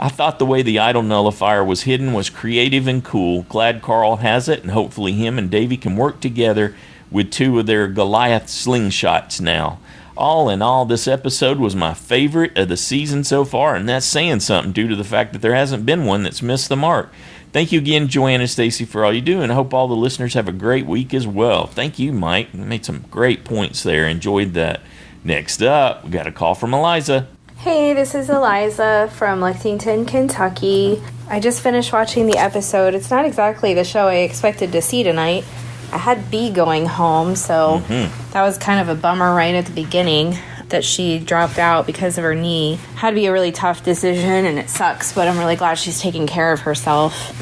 I thought the way the idol nullifier was hidden was creative and cool. Glad Carl has it, and hopefully him and Davy can work together with two of their Goliath slingshots now. All in all, this episode was my favorite of the season so far, and that's saying something due to the fact that there hasn't been one that's missed the mark. Thank you again, Joanne and Stacy, for all you do, and I hope all the listeners have a great week as well. Thank you, Mike. You made some great points there. Enjoyed that. Next up, we got a call from Eliza. Hey, this is Eliza from Lexington, Kentucky. I just finished watching the episode. It's not exactly the show I expected to see tonight. I had B going home, so that was kind of a bummer right at the beginning that she dropped out because of her knee. Had to be a really tough decision, and it sucks, but I'm really glad she's taking care of herself.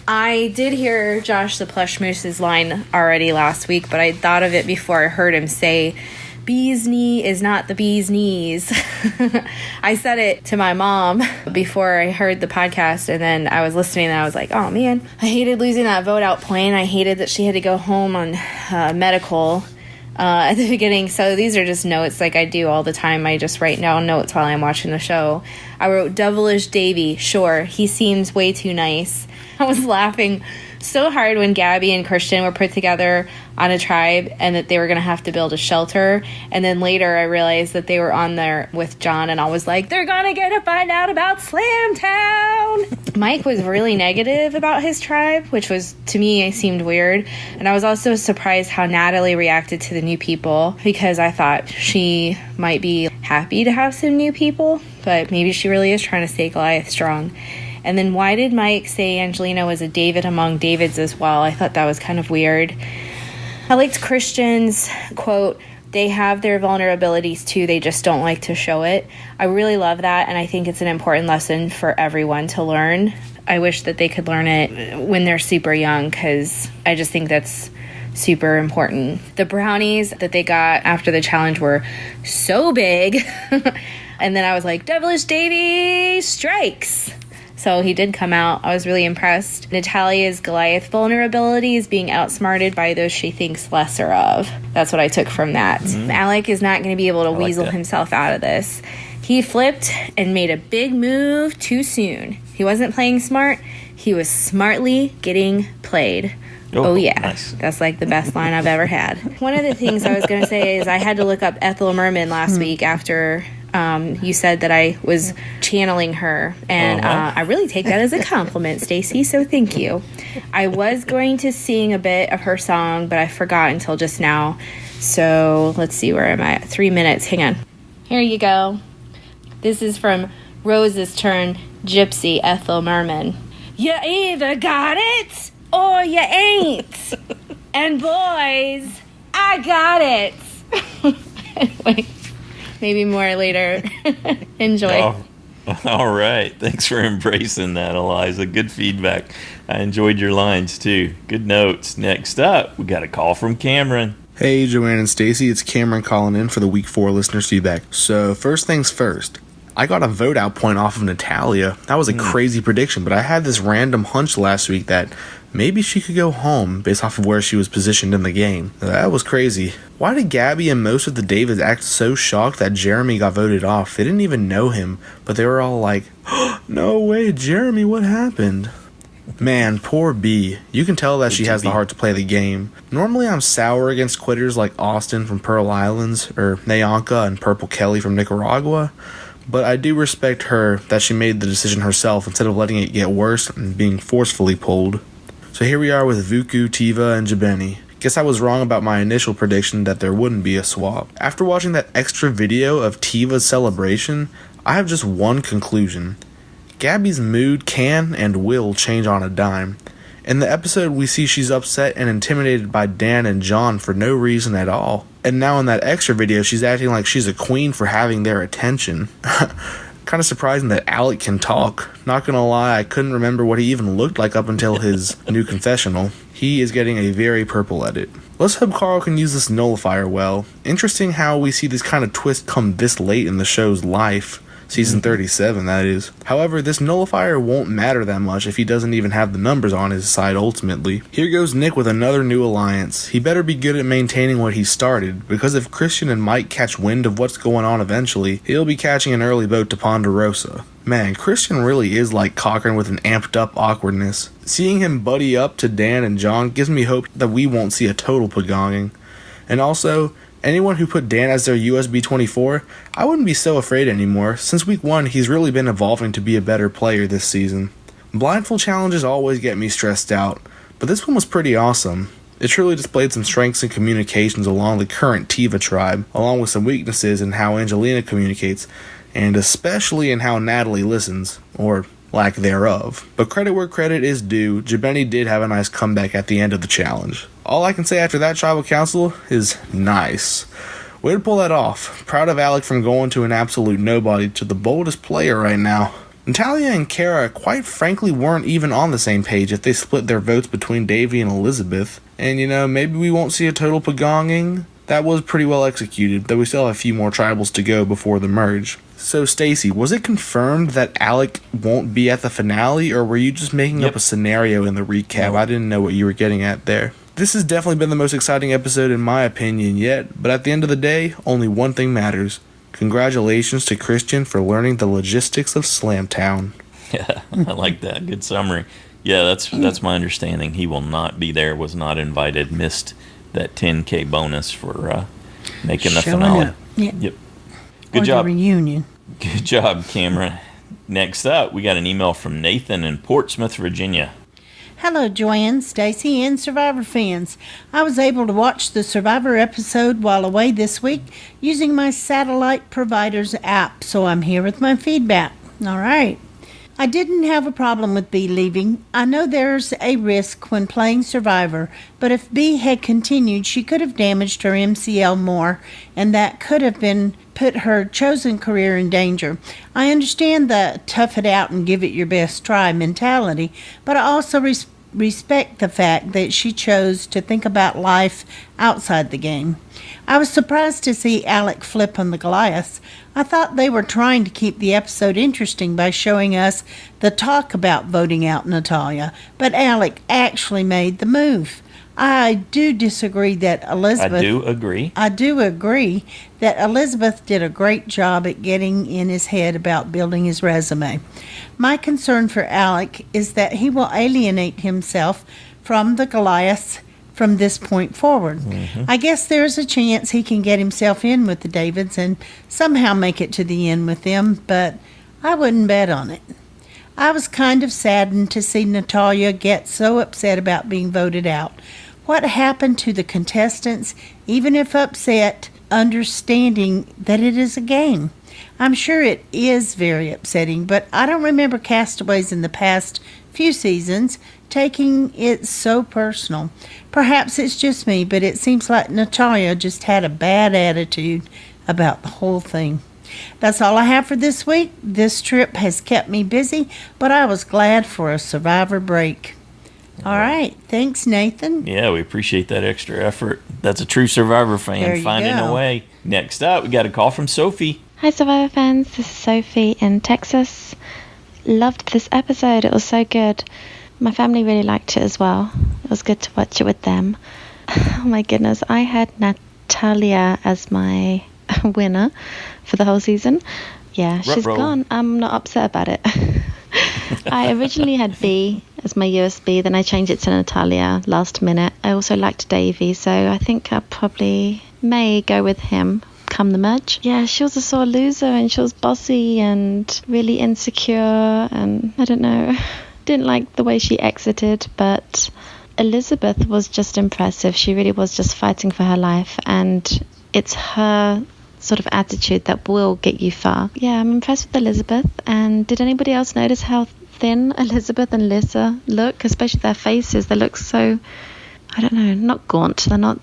I did hear Josh the Plush Moose's line already last week, but I thought of it before I heard him say, "Bee's knee is not the bee's knees." I said it to my mom before I heard the podcast, and then I was listening and I was like, oh man, I hated losing that vote out point. I hated that she had to go home on medical at the beginning. So these are just notes like I do all the time. I just write down notes while I'm watching the show. I wrote Devilish Davy. Sure, he seems way too nice. I was laughing so hard when Gabby and Christian were put together on a tribe and that they were going to have to build a shelter. And then later I realized that they were on there with John, and I was like, they're going to get to find out about Slamtown. Mike was really negative about his tribe, which was, to me, seemed weird. And I was also surprised how Natalie reacted to the new people, because I thought she might be happy to have some new people, but maybe she really is trying to stay Goliath strong. And then why did Mike say Angelina was a David among Davids as well? I thought that was kind of weird. I liked Christian's quote, "They have their vulnerabilities too, they just don't like to show it." I really love that, and I think it's an important lesson for everyone to learn. I wish that they could learn it when they're super young, because I just think that's super important. The brownies that they got after the challenge were so big. And then I was like, Devilish Davy strikes. So he did come out. I was really impressed. Natalia's Goliath vulnerability is being outsmarted by those she thinks lesser of. That's what I took from that. Alec is not going to be able to weasel himself out of this. He flipped and made a big move too soon. He wasn't playing smart. He was smartly getting played. Oh yeah. Nice. That's like the best line I've ever had. One of the things I was going to say is I had to look up Ethel Merman last week after you said that I was channeling her. And I really take that as a compliment, Stacy, so thank you. I was going to sing a bit of her song, but I forgot until just now. So let's see, where am I at? 3 minutes. Hang on. Here you go. This is from Rose's Turn, Gypsy Ethel Merman. You either got it or you ain't. And boys, I got it. Anyway, maybe more later. Enjoy. All right. Thanks for embracing that, Eliza. Good feedback. I enjoyed your lines, too. Good notes. Next up, we got a call from Cameron. Hey, Joanne and Stacy. It's Cameron calling in for the Week 4 listeners' feedback. So, first things first. I got a vote out point off of Natalia. That was a crazy prediction, but I had this random hunch last week that maybe she could go home based off of where she was positioned in the game. That was crazy. Why did Gabby and most of the Davids act so shocked that Jeremy got voted off? They didn't even know him, but they were all like, oh, no way, Jeremy, what happened? Man, poor B. You can tell that she has the heart to play the game. Normally I'm sour against quitters like Austin from Pearl Islands or Nayanka and Purple Kelly from Nicaragua, but I do respect her that she made the decision herself instead of letting it get worse and being forcefully pulled. So here we are with Vuku, Tiva, and Jabeni. Guess I was wrong about my initial prediction that there wouldn't be a swap. After watching that extra video of Tiva's celebration, I have just one conclusion. Gabby's mood can and will change on a dime. In the episode, we see she's upset and intimidated by Dan and John for no reason at all. And now in that extra video, she's acting like she's a queen for having their attention. Kind of surprising that Alec can talk. Not gonna lie, I couldn't remember what he even looked like up until his new confessional. He is getting a very purple edit. Let's hope Carl can use this nullifier well. Interesting how we see this kind of twist come this late in the show's life. Season 37, that is. However, this nullifier won't matter that much if he doesn't even have the numbers on his side ultimately. Here goes Nick with another new alliance. He better be good at maintaining what he started, because if Christian and Mike catch wind of what's going on eventually, he'll be catching an early boat to Ponderosa. Man, Christian really is like Cochran with an amped up awkwardness. Seeing him buddy up to Dan and John gives me hope that we won't see a total pagonging. And also, anyone who put Dan as their USB 24, I wouldn't be so afraid anymore. Since week 1, he's really been evolving to be a better player this season. Blindfold challenges always get me stressed out, but this one was pretty awesome. It truly displayed some strengths and communications along the current Tiva tribe, along with some weaknesses in how Angelina communicates, and especially in how Natalie listens, or lack thereof. But credit where credit is due, Jabeni did have a nice comeback at the end of the challenge. All I can say after that tribal council is nice. Way to pull that off. Proud of Alec from going to an absolute nobody to the boldest player right now. Natalia and Kara quite frankly weren't even on the same page if they split their votes between Davy and Elizabeth. And maybe we won't see a total pagonging. That was pretty well executed, though we still have a few more tribals to go before the merge. So Stacy, was it confirmed that Alec won't be at the finale, or were you just making up a scenario in the recap? I didn't know what you were getting at there. This has definitely been the most exciting episode in my opinion yet, but at the end of the day, only one thing matters. Congratulations to Christian for learning the logistics of Slamtown. Yeah, I like that. Good summary. Yeah, that's my understanding. He will not be there, was not invited, missed that 10K bonus for making the finale. Yep. Good job. The reunion. Good job, Cameron. Next up, we got an email from Nathan in Portsmouth, Virginia. Hello, Joanne, Stacy, and Survivor fans. I was able to watch the Survivor episode while away this week using my satellite provider's app, so I'm here with my feedback. All right. I didn't have a problem with B leaving. I know there's a risk when playing Survivor, but if B had continued, she could have damaged her MCL more, and that could have put her chosen career in danger. I understand the tough it out and give it your best try mentality, but I also respect the fact that she chose to think about life outside the game. I was surprised to see Alec flip on the Goliaths. I thought they were trying to keep the episode interesting by showing us the talk about voting out Natalia, but Alec actually made the move. I do disagree that Elizabeth... I do agree that Elizabeth did a great job at getting in his head about building his resume. My concern for Alec is that he will alienate himself from the Goliaths from this point forward. I guess there's a chance he can get himself in with the Davids and somehow make it to the end with them, but I wouldn't bet on it. I was kind of saddened to see Natalia get so upset about being voted out. What happened to the contestants, even if upset, understanding that it is a game? I'm sure it is very upsetting, but I don't remember castaways in the past few seasons taking it so personal. Perhaps it's just me, but it seems like Natalia just had a bad attitude about the whole thing. That's all I have for this week. This trip has kept me busy, but I was glad for a Survivor break. All right. Thanks, Nathan. Yeah, we appreciate that extra effort. That's a true Survivor fan finding a way. Next up, we got a call from Sophie. Hi, Survivor fans. This is Sophie in Texas. Loved this episode. It was so good. My family really liked it as well. It was good to watch it with them. Oh, my goodness. I had Natalia as my winner for the whole season. Yeah, she's gone. I'm not upset about it. I originally had B as my USB, then I changed it to Natalia last minute. I also liked Davey, so I think I probably may go with him come the merge. Yeah, she was a sore loser and she was bossy and really insecure, and I don't know, didn't like the way she exited, but Elizabeth was just impressive. She really was just fighting for her life, and it's her sort of attitude that will get you far. Yeah, I'm impressed with Elizabeth. And did anybody else notice how thin Elizabeth and Lisa look, especially their faces? They look so, I don't know, not gaunt. They're not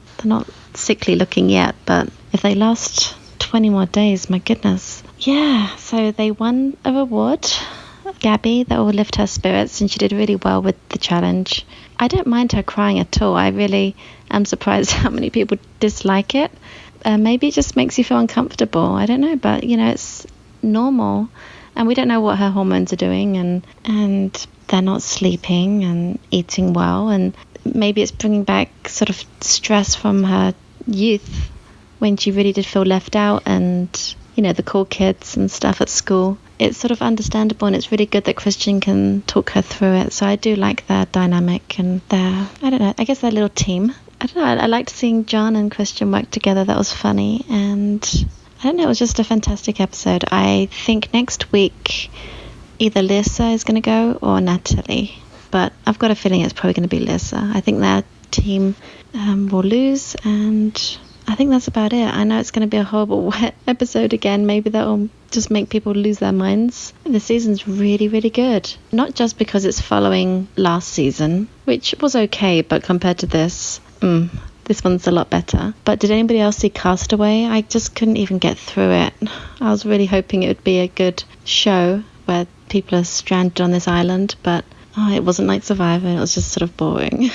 sickly looking yet, but if they last 20 more days, my goodness. Yeah, so they won a reward, Gabby, that will lift her spirits, and she did really well with the challenge. I don't mind her crying at all. I really am surprised how many people dislike it. Maybe it just makes you feel uncomfortable. I don't know, but, you know, it's normal. And we don't know what her hormones are doing, and they're not sleeping and eating well. And maybe it's bringing back sort of stress from her youth when she really did feel left out and, you know, the cool kids and stuff at school. It's sort of understandable, and it's really good that Christian can talk her through it. So I do like their dynamic and their, I don't know, I guess their little team. I don't know, I liked seeing John and Christian work together. That was funny, and I don't know, it was just a fantastic episode. I think next week either Lisa is going to go or Natalie, but I've got a feeling it's probably going to be Lisa. I think their team will lose, and I think that's about it. I know it's going to be a horrible wet episode again. Maybe that'll just make people lose their minds. The season's really, really good. Not just because it's following last season, which was okay, but compared to this one's a lot better. But did anybody else see Castaway? I just couldn't even get through it. I was really hoping it would be a good show where people are stranded on this island, but it wasn't like Survivor. It was just sort of boring.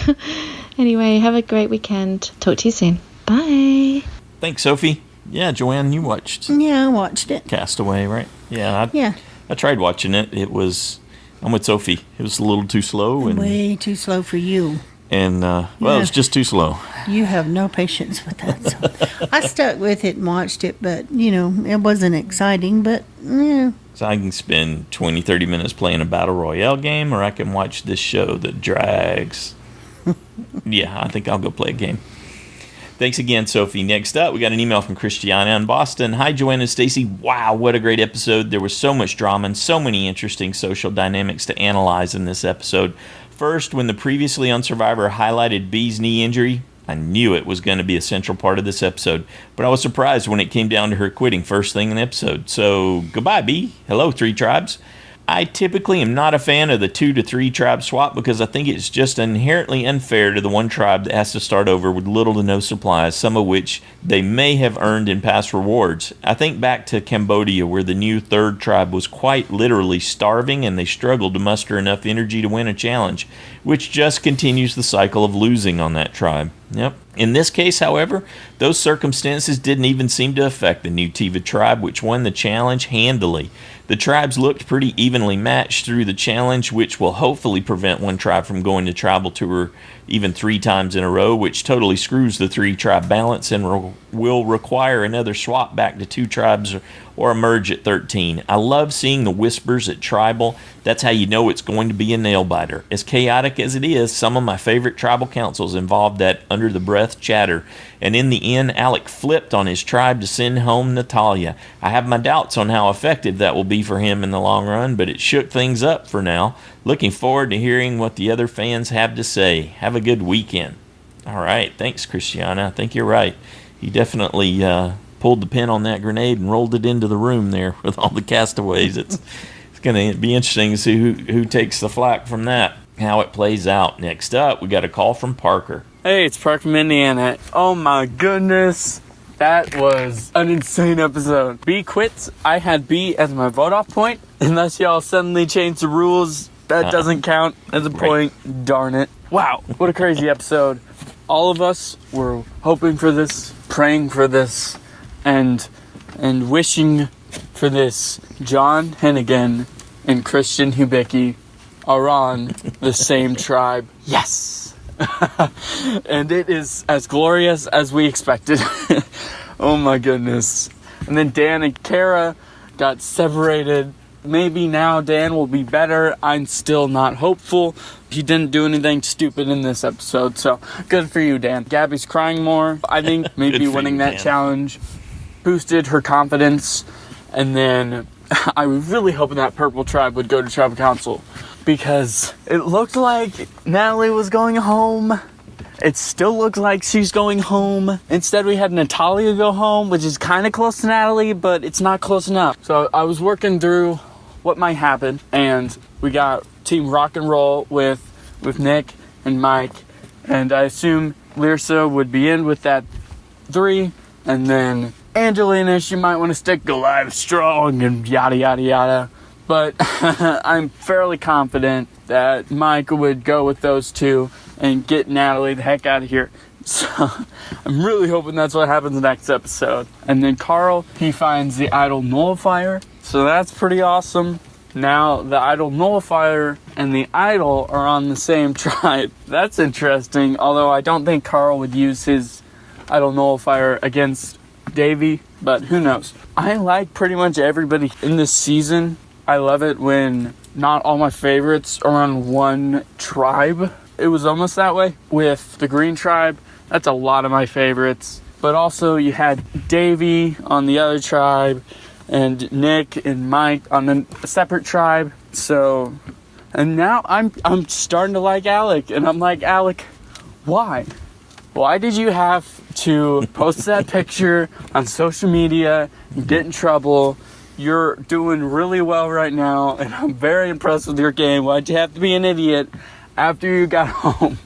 Anyway, have a great weekend. Talk to you soon. Bye. Thanks, Sophie. Yeah, Joanne, you watched. Yeah, I watched it. Castaway, right? Yeah. I tried watching it. I'm with Sophie. It was a little too slow. Way too slow for you. And, it's just too slow. You have no patience with that. So I stuck with it and watched it, but, you know, it wasn't exciting, but, yeah. So I can spend 20, 30 minutes playing a Battle Royale game, or I can watch this show that drags. Yeah, I think I'll go play a game. Thanks again, Sophie. Next up, we got an email from Christiana in Boston. Hi, Joanne and Stacy. Wow, what a great episode. There was so much drama and so many interesting social dynamics to analyze in this episode. First, when the previously on Survivor highlighted B's knee injury, I knew it was going to be a central part of this episode, but I was surprised when it came down to her quitting first thing in the episode. So, goodbye, B. Hello, 3 tribes. I typically am not a fan of the 2 to 3 tribe swap because I think it's just inherently unfair to the one tribe that has to start over with little to no supplies, some of which they may have earned in past rewards. I think back to Cambodia, where the new 3rd tribe was quite literally starving and they struggled to muster enough energy to win a challenge, which just continues the cycle of losing on that tribe. Yep. In this case, however, those circumstances didn't even seem to affect the Nutiva tribe, which won the challenge handily. The tribes looked pretty evenly matched through the challenge, which will hopefully prevent one tribe from going to tribal tour even 3 times in a row, which totally screws the 3-tribe balance and will require another swap back to 2 tribes or a merge at 13. I love seeing the whispers at tribal. That's how you know it's going to be a nail-biter. As chaotic as it is, some of my favorite tribal councils involved that under-the-breath chatter. And in the end, Alec flipped on his tribe to send home Natalia. I have my doubts on how effective that will be for him in the long run, but it shook things up for now. Looking forward to hearing what the other fans have to say. Have a good weekend. All right. Thanks, Christiana. I think you're right. He definitely pulled the pin on that grenade and rolled it into the room there with all the castaways. It's going to be interesting to see who takes the flack from that, how it plays out. Next up, we got a call from Parker. Hey, it's Parker from Indiana. Oh my goodness. That was an insane episode. B quits. I had B as my vote off point. Unless y'all suddenly change the rules, that doesn't count as a point. Right. Darn it. Wow, what a crazy episode. All of us were hoping for this, praying for this, and wishing for this. John Hennigan and Christian Hubicki are on the same tribe. Yes! And it is as glorious as we expected. Oh my goodness. And then Dan and Kara got separated. Maybe now Dan will be better. I'm still not hopeful. He didn't do anything stupid in this episode, so good for you, Dan. Gabby's crying more. I think maybe winning that challenge boosted her confidence. And then I was really hoping that purple tribe would go to tribal council, because it looked like Natalie was going home. It still looks like she's going home. Instead, we had Natalia go home, which is kind of close to Natalie, but it's not close enough. So I was working through what might happen, and we got Team Rock and Roll with Nick and Mike, and I assume Lyrsa would be in with that 3, and then Angelina, she might want to stick Goliath strong and yada yada yada. But I'm fairly confident that Mike would go with those 2 and get Natalie the heck out of here. So I'm really hoping that's what happens in the next episode. And then Carl, he finds the idol nullifier. So that's pretty awesome. Now the idol nullifier and the idol are on the same tribe. That's interesting. Although I don't think Carl would use his idol nullifier against Davey. But who knows. I like pretty much everybody in this season. I love it when not all my favorites are on one tribe. It was almost that way with the Green Tribe. That's a lot of my favorites. But also you had Davey on the other tribe and Nick and Mike on a separate tribe. So, and now I'm starting to like Alec. And I'm like, Alec, why? Why did you have to post that picture on social media and get in trouble? You're doing really well right now, and I'm very impressed with your game. Why'd you have to be an idiot after you got home?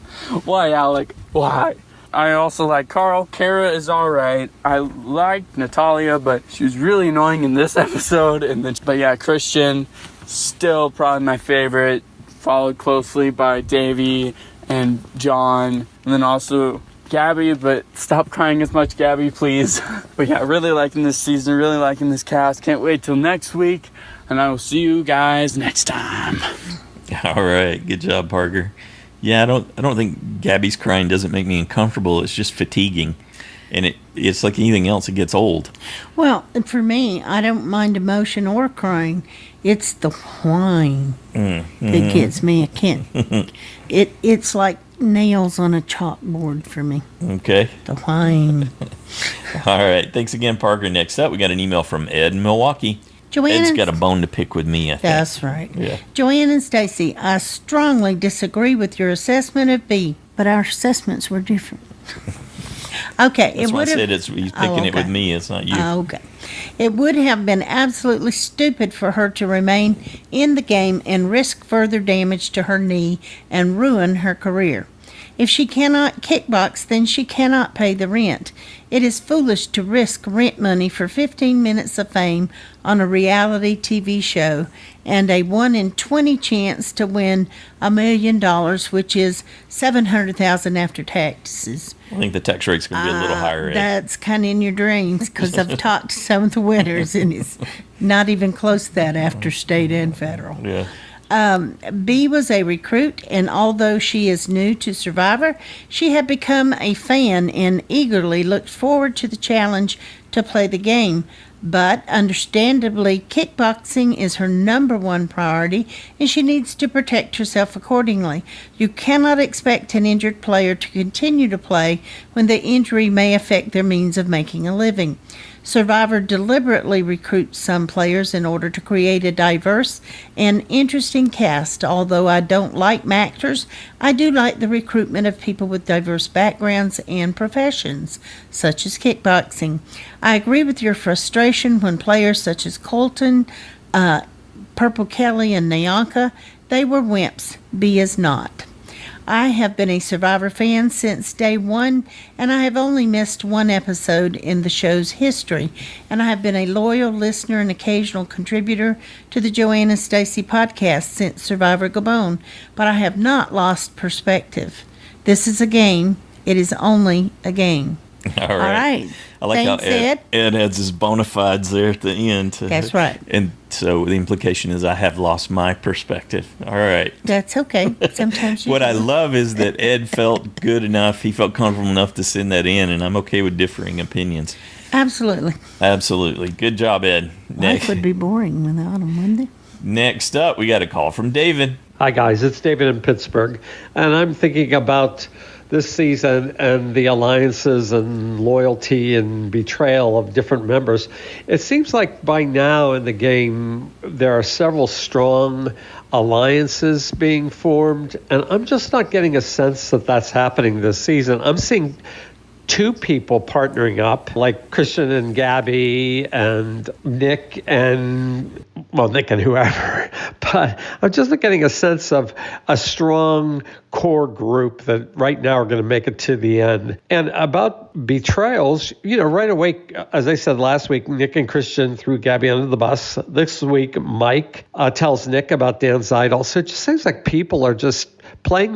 Why, Alec? Why? I also like Carl. Kara is alright. I like Natalia, but she was really annoying in this episode. But yeah, Christian, still probably my favorite. Followed closely by Davey and John. And then also Gabby, but stop crying as much, Gabby, please. But yeah, really liking this season, really liking this cast. Can't wait till next week, and I will see you guys next time. All right, good job, Parker. Yeah, I don't think Gabby's crying doesn't make me uncomfortable. It's just fatiguing, and it's like anything else. It gets old. Well, for me, I don't mind emotion or crying. It's the whine that gets me. I can't. It's like nails on a chalkboard for me. Okay. The whine. All right. Thanks again, Parker. Next up, we got an email from Ed in Milwaukee. Joanne, Ed's got a bone to pick with me, I think. That's right. Yeah. Joanne and Stacy, I strongly disagree with your assessment of B, but our assessments were different. Okay. That's why I said he's picking it with me. It's not you. Okay. It would have been absolutely stupid for her to remain in the game and risk further damage to her knee and ruin her career. If she cannot kickbox, then she cannot pay the rent. It is foolish to risk rent money for 15 minutes of fame on a reality TV show and a 1 in 20 chance to win $1 million, which is $700,000 after taxes. I think the tax rate's going to be a little higher. That's kind of in your dreams, because I've talked to some of the winners, and it's not even close to that after state and federal. Yeah. B was a recruit, and although she is new to Survivor, she had become a fan and eagerly looked forward to the challenge to play the game. But understandably, kickboxing is her number one priority, and she needs to protect herself accordingly. You cannot expect an injured player to continue to play when the injury may affect their means of making a living. Survivor deliberately recruits some players in order to create a diverse and interesting cast. Although I don't like actors, I do like the recruitment of people with diverse backgrounds and professions, such as kickboxing. I agree with your frustration when players such as Colton, Purple Kelly, and Nyanka, they were wimps. B is not. I have been a Survivor fan since day one, and I have only missed one episode in the show's history, and I have been a loyal listener and occasional contributor to the Joanne and Stacey podcast since Survivor Gabon, but I have not lost perspective. This is a game. It is only a game. All right. I like Thanks, how Ed adds his bona fides there at the end. That's right. And so the implication is I have lost my perspective. All right. That's okay. Sometimes you What do. I love is that Ed felt good enough, he felt comfortable enough to send that in, and I'm okay with differing opinions. Absolutely. Absolutely. Good job, Ed. Life would be boring without them, wouldn't it? Next up, we got a call from David. Hi, guys. It's David in Pittsburgh, and I'm thinking about this season and the alliances and loyalty and betrayal of different members. It seems like by now in the game there are several strong alliances being formed, and I'm just not getting a sense that that's happening this season. I'm seeing two people partnering up, like Christian and Gabby and Nick and whoever. But I'm just not getting a sense of a strong core group that right now are going to make it to the end. And about betrayals, right away, as I said last week, Nick and Christian threw Gabby under the bus. This week, Mike tells Nick about Dan Zeidel. So it just seems like people are just playing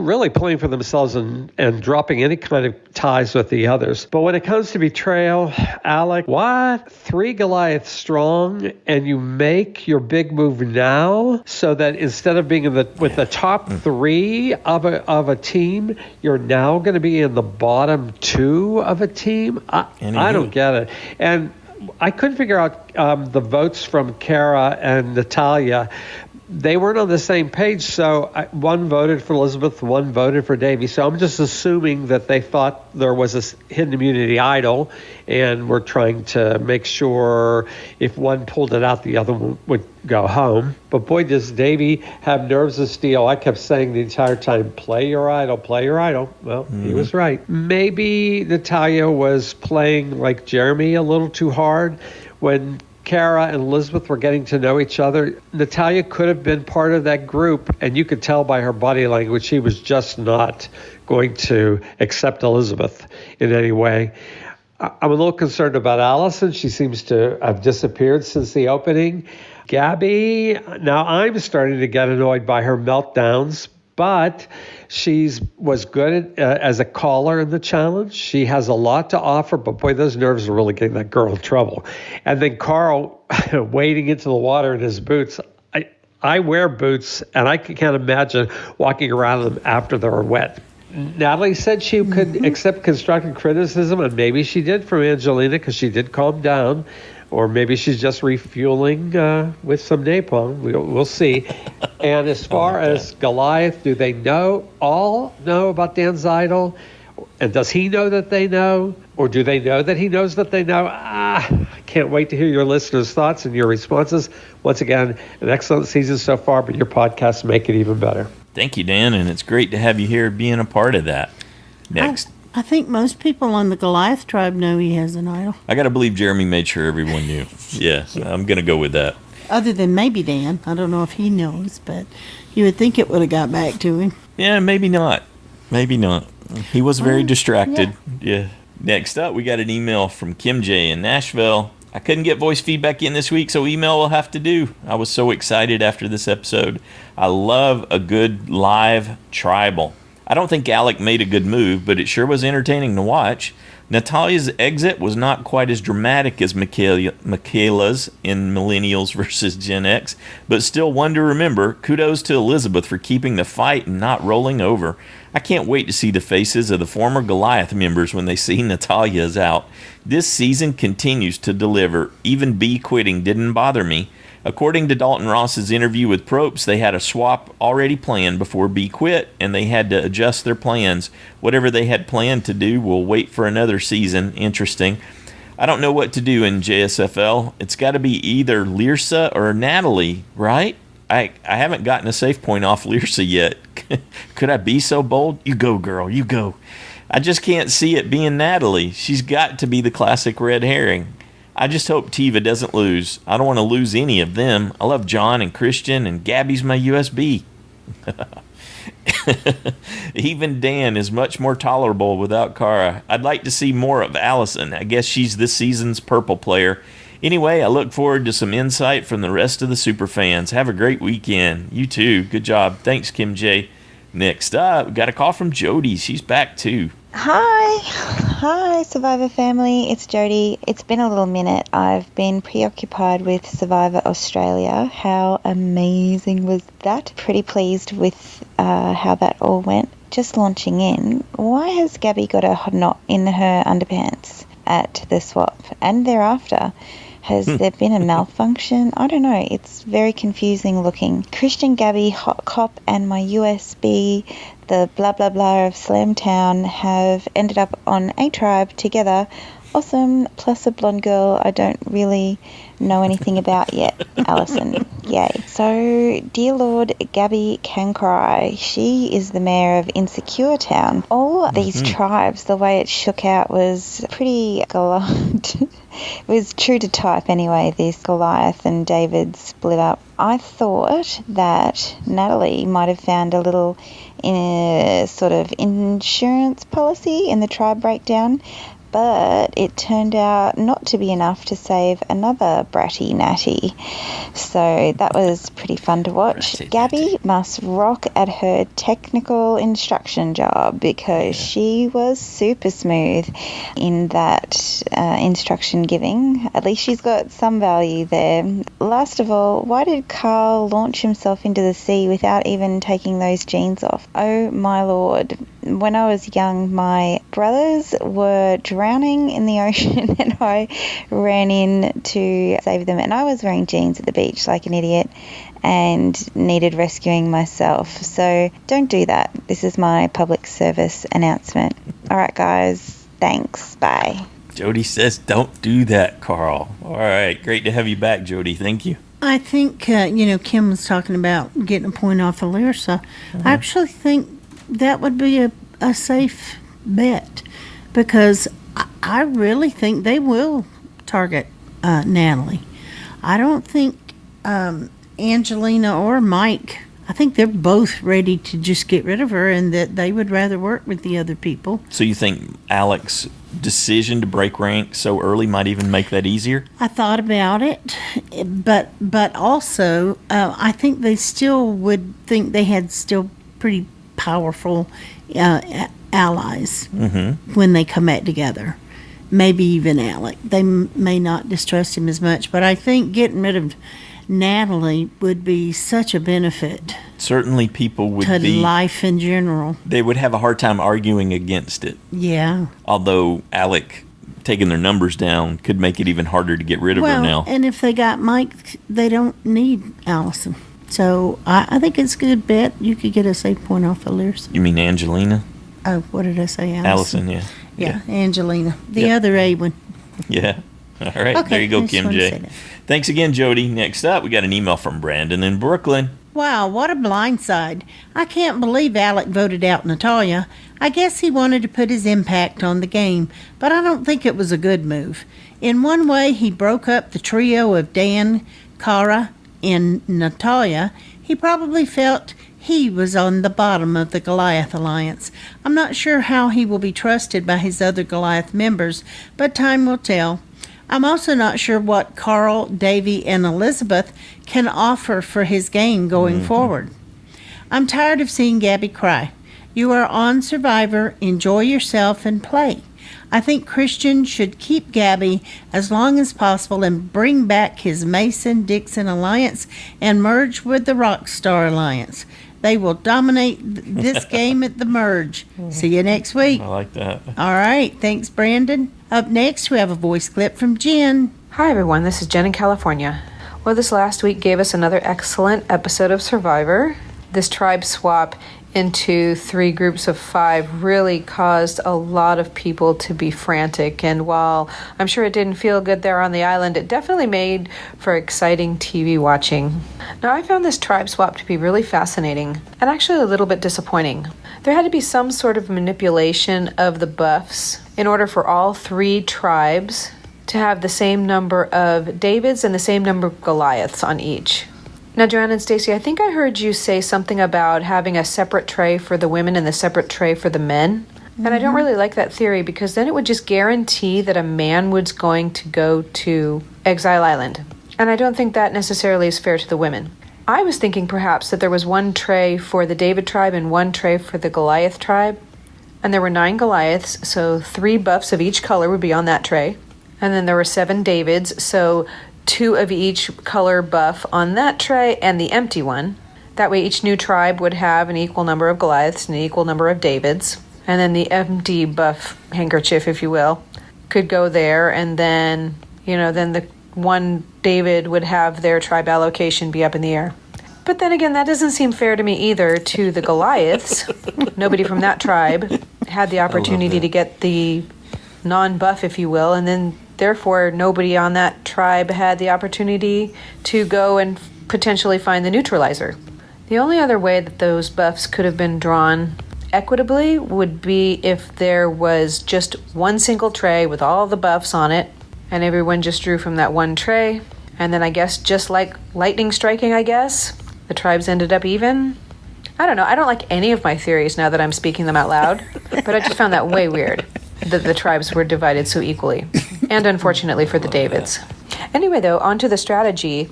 for themselves and dropping any kind of ties with the others. But when it comes to betrayal, Alec, what? 3 Goliath strong, and you make your big move now so that instead of being with the top 3 of a team, you're now going to be in the bottom 2 of a team? I don't get it. And I couldn't figure out the votes from Kara and Natalia. They weren't on the same page, so one voted for Elizabeth, one voted for Davey. So I'm just assuming that they thought there was a hidden immunity idol, and were trying to make sure if one pulled it out, the other one would go home. But boy, does Davey have nerves of steel. I kept saying the entire time, play your idol, play your idol. Well, he was right. Maybe Natalia was playing like Jeremy a little too hard when Kara and Elizabeth were getting to know each other. Natalia could have been part of that group, and you could tell by her body language she was just not going to accept Elizabeth in any way. I'm a little concerned about Allison. She seems to have disappeared since the opening. Gabby, now I'm starting to get annoyed by her meltdowns, but she was good as a caller in the challenge. She has a lot to offer, but boy, those nerves are really getting that girl in trouble. And then Carl wading into the water in his boots. I wear boots, and I can't imagine walking around them after they're wet. Natalie said she could accept constructive criticism, and maybe she did from Angelina because she did calm down. Or maybe she's just refueling with some napalm. We'll see. And as far as Goliath, do they all know about Dan Zeidel? And does he know that they know? Or do they know that he knows that they know? I can't wait to hear your listeners' thoughts and your responses. Once again, an excellent season so far, but your podcasts make it even better. Thank you, Dan, and it's great to have you here being a part of that. Next. I think most people on the Goliath tribe know he has an idol. I got to believe Jeremy made sure everyone knew. Yeah, I'm going to go with that. Other than maybe Dan. I don't know if he knows, but you would think it would have got back to him. Yeah, maybe not. Maybe not. He was very distracted. Yeah. Next up, we got an email from KimJ in Nashville. I couldn't get voice feedback in this week, so email will have to do. I was so excited after this episode. I love a good live tribal. I don't think Alec made a good move, but it sure was entertaining to watch. Natalia's exit was not quite as dramatic as Michaela's in Millennials versus Gen X, but still one to remember. Kudos to Elizabeth for keeping the fight and not rolling over. I can't wait to see the faces of the former Goliath members when they see Natalia is out. This season continues to deliver. Even B quitting didn't bother me. According to Dalton Ross's interview with Probst, they had a swap already planned before B quit, and they had to adjust their plans. Whatever they had planned to do will wait for another season. Interesting. I don't know what to do in JSFL. It's got to be either Lyrsa or Natalie, right? I haven't gotten a safe point off Lyrsa yet. Could I be so bold? You go, girl, you go. I just can't see it being Natalie. She's got to be the classic red herring. I just hope Tiva doesn't lose. I don't want to lose any of them. I love John and Christian, and Gabby's my USB. Even Dan is much more tolerable without Cara. I'd like to see more of Allison. I guess she's this season's purple player. Anyway, I look forward to some insight from the rest of the super fans. Have a great weekend. You too. Good job. Thanks, KimJ. Next up, we got a call from Jody. She's back too. Hi, Survivor family. It's Jody. It's been a little minute. I've been preoccupied with Survivor Australia. How amazing was that? Pretty pleased with how that all went. Just launching in. Why has Gabby got a knot in her underpants at the swap and thereafter? Has there been a malfunction? I don't know. It's very confusing looking. Christian, Gabby, Hot Cop, and my USB, the blah blah blah of Slamtown, have ended up on a tribe together. Awesome. Plus a blonde girl I don't really know anything about yet. Allison. Yay. So, dear Lord, Gabby can cry. She is the mayor of Insecure Town. All these tribes, the way it shook out was pretty Goliath. It was true to type anyway, this Goliath and David split up. I thought that Natalie might have found a little sort of insurance policy in the tribe breakdown, but it turned out not to be enough to save another bratty natty. So that was pretty fun to watch. Gabby must rock at her technical instruction job because she was super smooth in that instruction giving. At least she's got some value there. Last of all, why did Carl launch himself into the sea without even taking those jeans off? Oh my lord. When I was young, my brothers were drowning in the ocean and I ran in to save them. And I was wearing jeans at the beach like an idiot and needed rescuing myself. So don't do that. This is my public service announcement. All right, guys. Thanks. Bye. Jody says don't do that, Carl. All right. Great to have you back, Jody. Thank you. I think, Kim was talking about getting a point off of Lyrsa. I actually think that would be a safe bet because I really think they will target Natalie. I don't think Angelina or Mike, I think they're both ready to just get rid of her and that they would rather work with the other people. So you think Alec's decision to break rank so early might even make that easier? I thought about it, but also I think they still would think they had still pretty powerful allies when they come back together. Maybe even Alec. They may not distrust him as much, but I think getting rid of Natalie would be such a benefit. Certainly people would to life in general. They would have a hard time arguing against it. Yeah. Although Alec taking their numbers down could make it even harder to get rid of her now. And if they got Mike, they don't need Allison. So I think it's a good bet. You could get a safe point off of Lyrsa. You mean Angelina? Oh, what did I say? Allison, yeah. Yeah, Angelina. The other A one. Yeah. All right. Okay, there you go, KimJ. Thanks again, Jody. Next up, we got an email from Brandon in Brooklyn. Wow, what a blindside. I can't believe Alec voted out Natalia. I guess he wanted to put his impact on the game, but I don't think it was a good move. In one way, he broke up the trio of Dan, Cara, and Natalia. He probably felt he was on the bottom of the Goliath alliance. I'm not sure how he will be trusted by his other Goliath members, but time will tell. I'm also not sure what Carl, Davy, and Elizabeth can offer for his game going forward. I'm tired of seeing Gabby cry. You are on Survivor. Enjoy yourself and play. I think Christian should keep Gabby as long as possible and bring back his Mason-Dixon alliance and merge with the Rockstar alliance. They will dominate this game at the merge. See you next week. I like that. All right. Thanks, Brandon. Up next, we have a voice clip from Jen. Hi, everyone. This is Jen in California. Well, this last week gave us another excellent episode of Survivor. This tribe swap into 3 groups of 5 really caused a lot of people to be frantic, and while I'm sure it didn't feel good there on the island, it definitely made for exciting TV watching. Now, I found this tribe swap to be really fascinating and actually a little bit disappointing. There had to be some sort of manipulation of the buffs in order for all 3 tribes to have the same number of Davids and the same number of Goliaths on each. Now, Joanna and Stacy, I think I heard you say something about having a separate tray for the women and the separate tray for the men. And I don't really like that theory, because then it would just guarantee that a man was going to go to Exile Island. And I don't think that necessarily is fair to the women. I was thinking perhaps that there was 1 tray for the David tribe and 1 tray for the Goliath tribe. And there were 9 Goliaths, so 3 buffs of each color would be on that tray. And then there were 7 Davids, so 2 of each color buff on that tray and the empty one. That way each new tribe would have an equal number of Goliaths and an equal number of Davids. And then the empty buff handkerchief, if you will, could go there. And then, then the 1 David would have their tribe allocation be up in the air. But then again, that doesn't seem fair to me either to the Goliaths. Nobody from that tribe had the opportunity to get the non-buff, if you will, and then therefore, nobody on that tribe had the opportunity to go and potentially find the neutralizer. The only other way that those buffs could have been drawn equitably would be if there was just 1 single tray with all the buffs on it, and everyone just drew from that 1 tray. And then I guess just like lightning striking, the tribes ended up even. I don't know. I don't like any of my theories now that I'm speaking them out loud, but I just found that way weird that the tribes were divided so equally. And unfortunately for the Davids. Anyway, though, on to the strategy.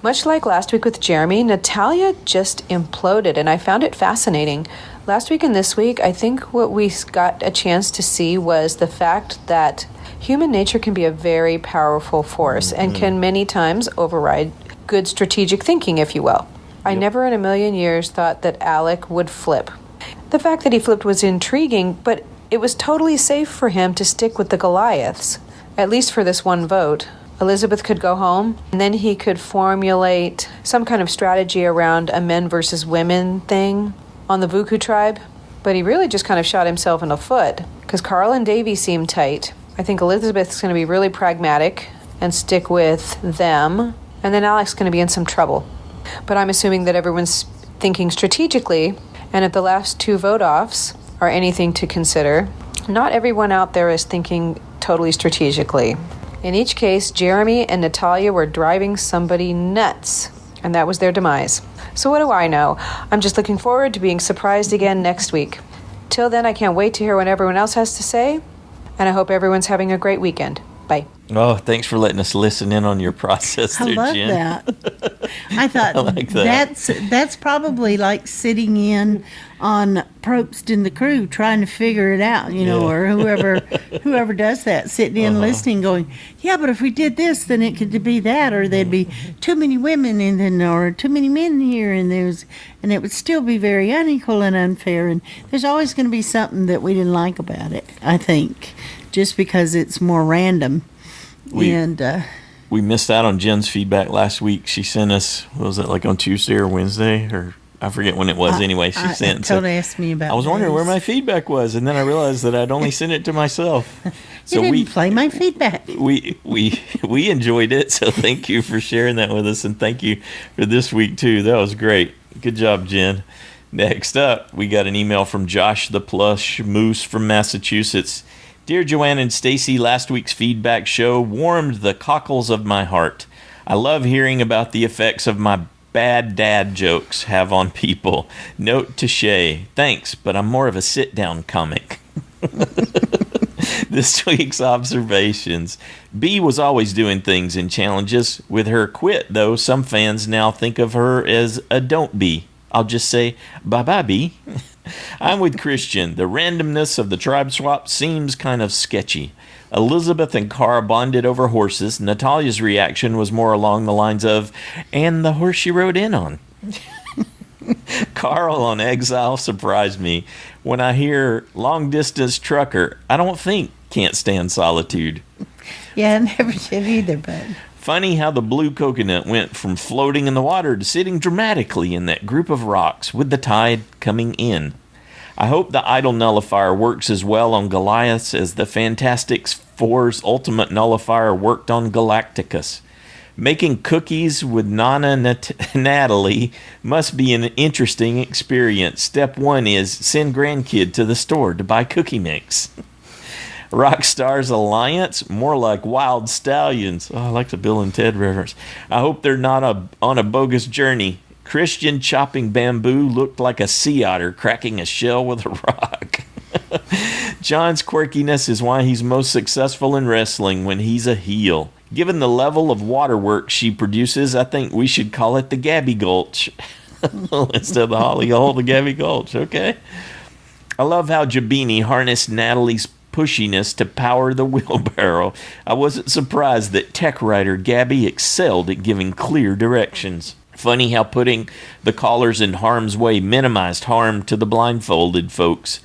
Much like last week with Jeremy, Natalia just imploded, and I found it fascinating. Last week and this week, I think what we got a chance to see was the fact that human nature can be a very powerful force and can many times override good strategic thinking, if you will. I never in a million years thought that Alec would flip. The fact that he flipped was intriguing, but it was totally safe for him to stick with the Goliaths, at least for this 1 vote. Elizabeth could go home, and then he could formulate some kind of strategy around a men versus women thing on the Vuku tribe. But he really just kind of shot himself in the foot, because Carl and Davy seem tight. I think Elizabeth's going to be really pragmatic and stick with them, and then Alec's going to be in some trouble. But I'm assuming that everyone's thinking strategically, and if the last 2 vote-offs are anything to consider, not everyone out there is thinking totally strategically. In each case, Jeremy and Natalia were driving somebody nuts, and that was their demise. So what do I know? I'm just looking forward to being surprised again next week. Till then, I can't wait to hear what everyone else has to say, and I hope everyone's having a great weekend. Bye. Oh, thanks for letting us listen in on your process there, Jen. I love that. I thought that's probably like sitting in on Probst and the crew trying to figure it out, or whoever does that, sitting in listening, going, yeah, but if we did this, then it could be that, or there'd be too many women, and then or too many men here, and it would still be very unequal and unfair, and there's always going to be something that we didn't like about it, I think, just because it's more random. We missed out on Jen's feedback last week. She sent us, what was it, like on Tuesday or Wednesday, or I forget when it was. Anyway, she sent. Totally asked me about. I was wondering where my feedback was, and then I realized that I'd only sent it to myself. So we play my feedback. We enjoyed it. So thank you for sharing that with us, and thank you for this week too. That was great. Good job, Jen. Next up, we got an email from Josh the Plush Moose from Massachusetts. Dear Joanne and Stacy, last week's feedback show warmed the cockles of my heart. I love hearing about the effects of my bad dad jokes have on people. Note to Shea, thanks, but I'm more of a sit-down comic. This week's observations. B was always doing things in challenges. With her quit, though, some fans now think of her as a don't be. I'll just say, bye-bye, B. I'm with Christian. The randomness of the tribe swap seems kind of sketchy. Elizabeth and Cara bonded over horses. Natalia's reaction was more along the lines of, and the horse she rode in on. Carl on Exile surprised me. When I hear long-distance trucker, I don't think can't stand solitude. Yeah, I never did either, but... Funny how the blue coconut went from floating in the water to sitting dramatically in that group of rocks with the tide coming in. I hope the idle nullifier works as well on Goliath as the Fantastic Four's ultimate nullifier worked on Galacticus. Making cookies with Natalie must be an interesting experience. Step 1 is send grandkid to the store to buy cookie mix. Rockstars Alliance, more like Wild Stallions. Oh, I like the Bill and Ted reference. I hope they're not on a bogus journey. Christian chopping bamboo looked like a sea otter cracking a shell with a rock. John's quirkiness is why he's most successful in wrestling when he's a heel. Given the level of waterworks she produces, I think we should call it the Gabby Gulch. Instead of the Holly Hole, the Gabby Gulch. Okay. I love how Jabini harnessed Natalie's pushiness to power the wheelbarrow. I wasn't surprised that tech writer Gabby excelled at giving clear directions. Funny how putting the callers in harm's way minimized harm to the blindfolded folks.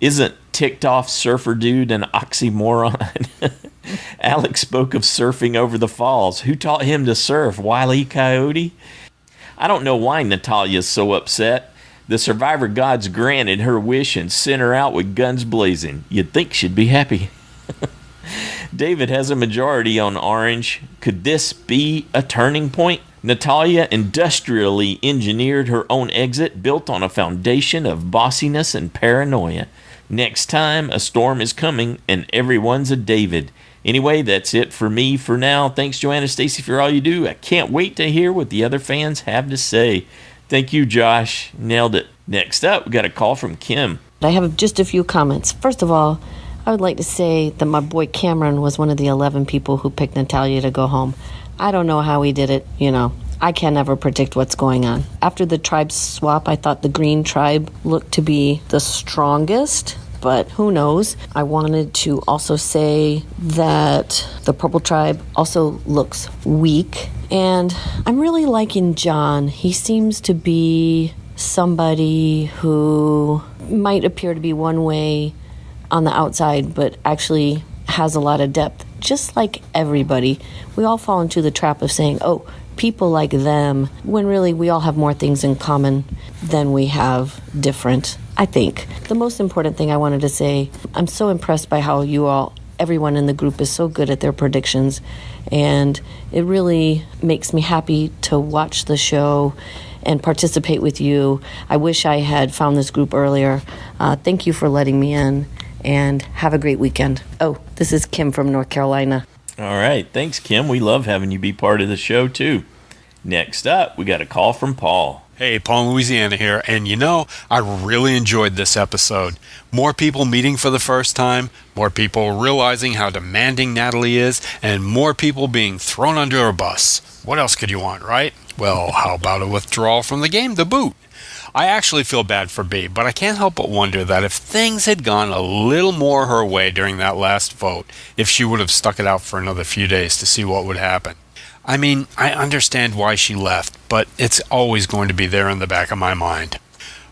Isn't ticked off surfer dude an oxymoron? Alec spoke of surfing over the falls. Who taught him to surf? Wile E. Coyote? I don't know why Natalia's so upset. The survivor gods granted her wish and sent her out with guns blazing. You'd think she'd be happy. David has a majority on orange. Could this be a turning point? Natalia industrially engineered her own exit, built on a foundation of bossiness and paranoia. Next time, a storm is coming, and everyone's a David. Anyway, that's it for me for now. Thanks, Joanna Stacy, for all you do. I can't wait to hear what the other fans have to say. Thank you, Josh. Nailed it. Next up, we got a call from Kim. I have just a few comments. First of all, I would like to say that my boy Cameron was one of the 11 people who picked Natalia to go home. I don't know how he did it, I can never predict what's going on. After the tribe swap, I thought the green tribe looked to be the strongest, but who knows? I wanted to also say that the purple tribe also looks weak. And I'm really liking John. He seems to be somebody who might appear to be one way on the outside, but actually has a lot of depth. Just like everybody, we all fall into the trap of saying, oh, people like them, when really we all have more things in common than we have different. I think the most important thing I wanted to say, I'm so impressed by how everyone in the group is so good at their predictions, and it really makes me happy to watch the show and participate with you. I wish I had found this group earlier. Thank you for letting me in, and have a great weekend. Oh, this is Kim from North Carolina. All right. Thanks, Kim. We love having you be part of the show, too. Next up, we got a call from Paul. Hey, Paul in Louisiana here, and I really enjoyed this episode. More people meeting for the first time, more people realizing how demanding Natalie is, and more people being thrown under a bus. What else could you want, right? Well, how about a withdrawal from the game to boot? I actually feel bad for B, but I can't help but wonder that if things had gone a little more her way during that last vote, if she would have stuck it out for another few days to see what would happen. I mean, I understand why she left, but it's always going to be there in the back of my mind.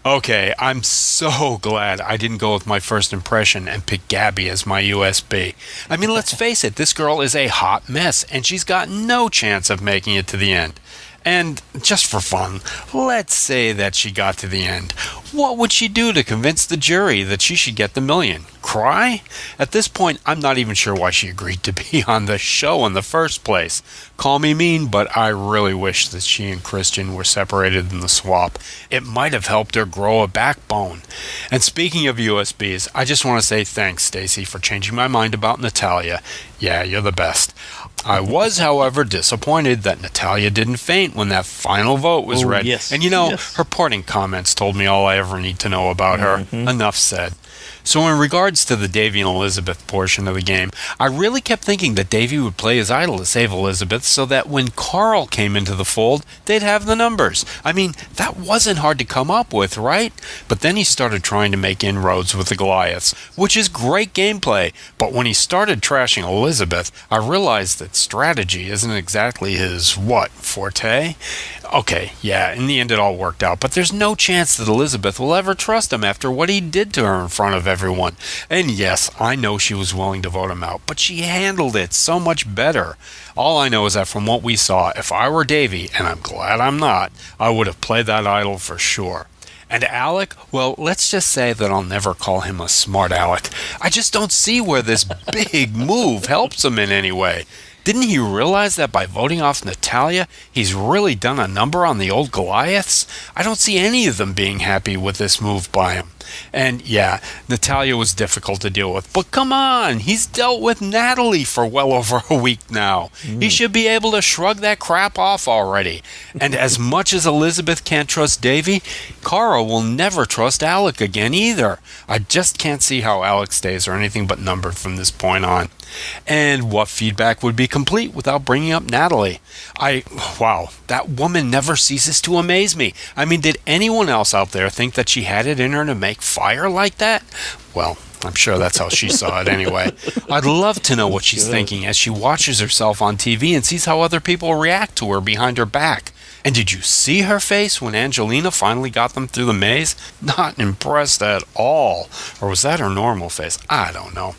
Okay, I'm so glad I didn't go with my first impression and pick Gabby as my USB. I mean, let's face it, this girl is a hot mess, and she's got no chance of making it to the end. And just for fun, let's say that she got to the end. What would she do to convince the jury that she should get the million? Cry? At this point, I'm not even sure why she agreed to be on the show in the first place. Call me mean, but I really wish that she and Christian were separated in the swap. It might have helped her grow a backbone. And speaking of USBs, I just want to say thanks, Stacy, for changing my mind about Natalia. Yeah, you're the best. I was, however, disappointed that Natalia didn't faint when that final vote was read. Yes. And her parting comments told me all I ever need to know about her. Enough said. So in regards to the Davy and Elizabeth portion of the game, I really kept thinking that Davy would play his idol to save Elizabeth so that when Carl came into the fold, they'd have the numbers. I mean, that wasn't hard to come up with, right? But then he started trying to make inroads with the Goliaths, which is great gameplay. But when he started trashing Elizabeth, I realized that strategy isn't exactly his, forte? Okay, yeah, in the end it all worked out, but there's no chance that Elizabeth will ever trust him after what he did to her in front of everyone. And yes, I know she was willing to vote him out, but she handled it so much better. All I know is that from what we saw, if I were Davy, and I'm glad I'm not, I would have played that idol for sure. And Alec, well, let's just say that I'll never call him a smart Alec. I just don't see where this big move helps him in any way. Didn't he realize that by voting off Natalia, he's really done a number on the old Goliaths? I don't see any of them being happy with this move by him. And yeah, Natalia was difficult to deal with. But come on, he's dealt with Natalie for well over a week now. He should be able to shrug that crap off already. And as much as Elizabeth can't trust Davy, Cara will never trust Alec again either. I just can't see how Alec's days are anything but numbered from this point on. And what feedback would be complete without bringing up Natalie? Wow, that woman never ceases to amaze me. I mean, did anyone else out there think that she had it in her to make fire like that? Well, I'm sure that's how she saw it anyway. I'd love to know what she's thinking as she watches herself on TV and sees how other people react to her behind her back. And did you see her face when Angelina finally got them through the maze? Not impressed at all. Or was that her normal face? I don't know.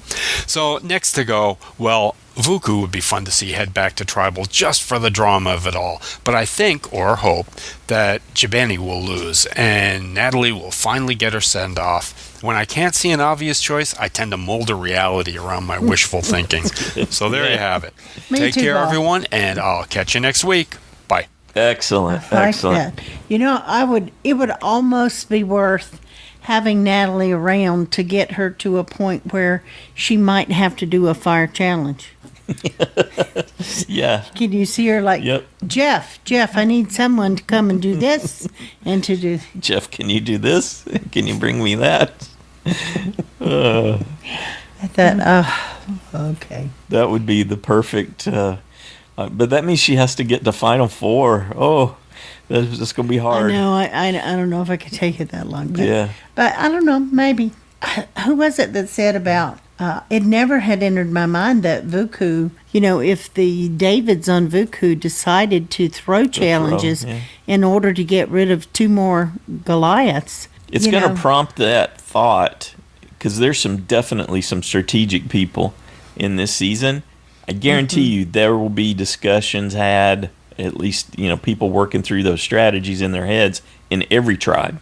So next to go, well, Vuku would be fun to see head back to Tribal just for the drama of it all. But I think, or hope, that Jabani will lose and Natalie will finally get her send-off. When I can't see an obvious choice, I tend to mold a reality around my wishful thinking. So there you have it. Take care, everyone, and I'll catch you next week. Bye. Excellent. Excellent. It would almost be worth having Natalie around to get her to a point where she might have to do a fire challenge. Yeah. Can you see her like, yep. Jeff, I need someone to come and do this and to do. Jeff, can you do this? Can you bring me that? I thought, okay. That would be the perfect, but that means she has to get to Final Four. Oh, that's just going to be hard. I know. I don't know if I could take it that long. But, yeah. But I don't know. Maybe. Who was it that said about, it never had entered my mind that Vuku, if the Davids on Vuku decided to throw challenges in order to get rid of 2 more Goliaths. It's going to prompt that thought because there's definitely some strategic people in this season. I guarantee you there will be discussions had, at least, people working through those strategies in their heads in every tribe.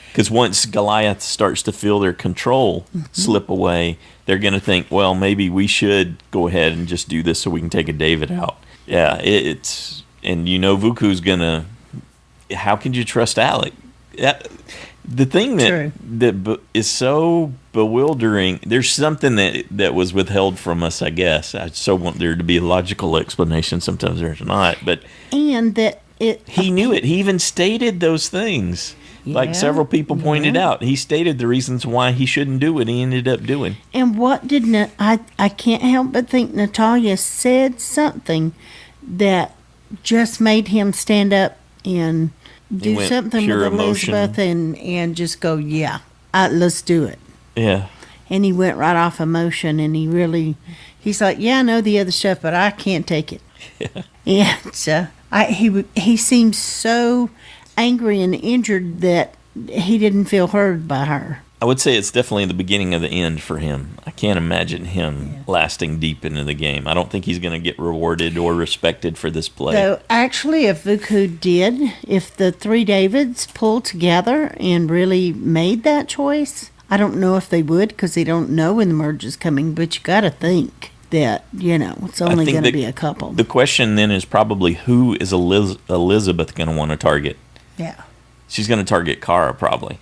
Because once Goliath starts to feel their control slip away, they're going to think, well, maybe we should go ahead and just do this so we can take a David out. Yeah, and Vuku's going to, how can you trust Alec? The thing that is so bewildering, there's something that was withheld from us, I guess. I so want there to be a logical explanation. Sometimes there's not. And that he knew it. He even stated those things. Yeah, like several people pointed out. He stated the reasons why he shouldn't do what he ended up doing. And what did I can't help but think Natalia said something that just made him stand up and do something with Elizabeth and just go, yeah, let's do it. Yeah. And he went right off emotion, and he's like, yeah, I know the other stuff, but I can't take it. Yeah. And so he seems so angry and injured that he didn't feel heard by her. I would say it's definitely the beginning of the end for him. I can't imagine him lasting deep into the game. I don't think he's going to get rewarded or respected for this play. So actually, if the 3 Davids pulled together and really made that choice, I don't know if they would because they don't know when the merge is coming, but you got to think that, it's only going to be a couple. The question then is probably who is Elizabeth going to want to target? Yeah. She's going to target Cara probably.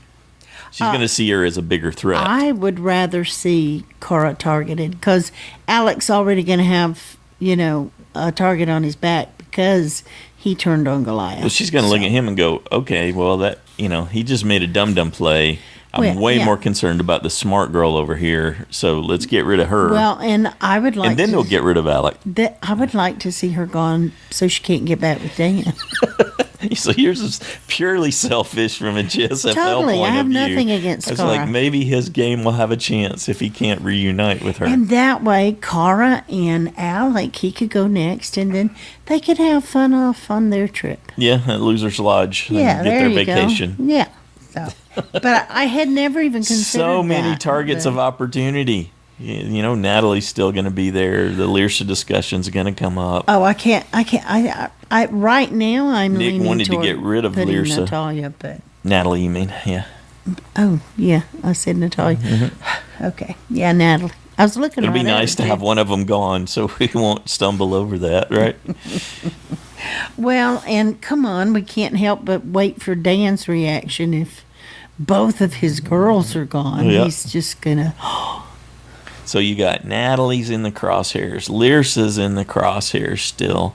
She's going to see her as a bigger threat. I would rather see Cara targeted because Alec's already going to have, a target on his back because he turned on Goliath. Well, she's going to look at him and go, okay, well, that, he just made a dum-dum play. I'm way more concerned about the smart girl over here, so let's get rid of her. Well, and I would like and then they'll get rid of Alec. I would like to see her gone so she can't get back with Dan. So yours is purely selfish from a JSFL totally. point I have of view. Nothing against It's Cara. like maybe his game will have a chance if he can't reunite with her. And that way, Cara and Alec, he could go next, and then they could have fun off on their trip. Yeah, at Loser's Lodge. Yeah, and get there their you vacation. go. Yeah. So, but I had never even considered so many that, targets of opportunity. Natalie's still going to be there. The Learsha discussion's going to come up. Oh, I can't. I right now I'm Nick leaning wanted to toward get rid of putting Learsha. Natalia, but Natalie, you mean? Yeah. Oh, yeah. I said Natalia. Mm-hmm. Okay. Yeah, Natalie. I was looking. It'd be right at nice it, to have one of them gone, so we won't stumble over that, right? Well, and come on, we can't help but wait for Dan's reaction if both of his girls are gone. Yeah. He's just gonna. So you got Natalie's in the crosshairs, Learsa's in the crosshairs still,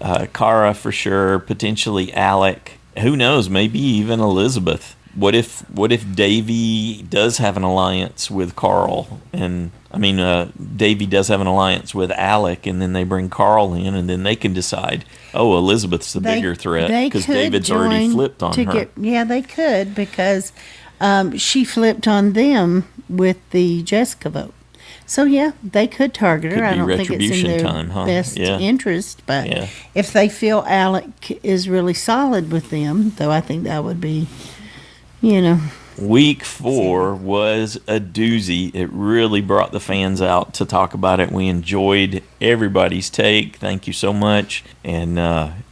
Cara for sure, potentially Alec. Who knows? Maybe even Elizabeth. What if Davy does have an alliance with Carl, and Davy does have an alliance with Alec, and then they bring Carl in, and then they can decide, oh, Elizabeth's the bigger threat because David's already flipped on her. They could because she flipped on them with the Jessica vote. So yeah, they could target her. Could be I don't think it's in their time, huh? best interest, but Yeah. if they feel Alec is really solid with them, though, I think that would be, Week 4 was a doozy. It really brought the fans out to talk about it. We enjoyed everybody's take. Thank you so much. And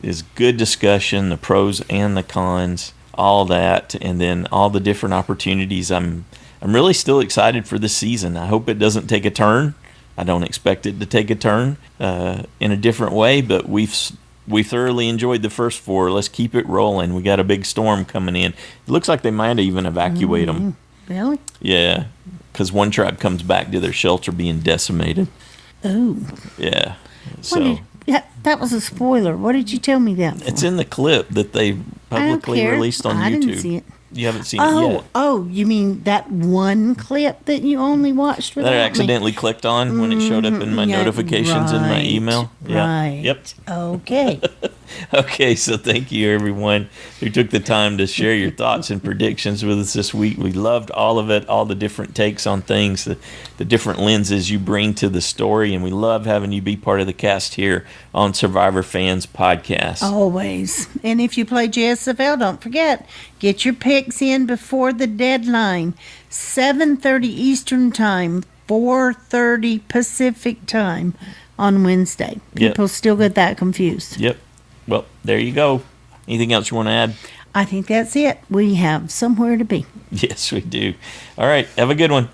it's good discussion, the pros and the cons, all that, and then all the different opportunities. I'm really still excited for this season. I hope it doesn't take a turn. I don't expect it to take a turn in a different way, but we thoroughly enjoyed the first 4. Let's keep it rolling. We got a big storm coming in. It looks like they might even evacuate them. Really? Yeah, because one tribe comes back to their shelter being decimated. Oh. Yeah. So that was a spoiler. What did you tell me that for? it's in the clip that they publicly released on YouTube. I didn't see it. You haven't seen it yet. Oh, you mean that one clip that you only watched without That I me? accidentally clicked on when it showed up in my notifications in my email. Yeah. Right. Yep. Okay. Okay, so thank you everyone who took the time to share your thoughts and predictions with us this week. We loved all of it, all the different takes on things, the different lenses you bring to the story, and we love having you be part of the cast here on Survivor Fans Podcast. Always. And if you play JSFL, don't forget, get your picks in before the deadline. 7:30 Eastern Time, 4:30 Pacific Time on Wednesday. People still get that confused. Yep. Well, there you go. Anything else you want to add? I think that's it. We have somewhere to be. Yes, we do. All right. Have a good one.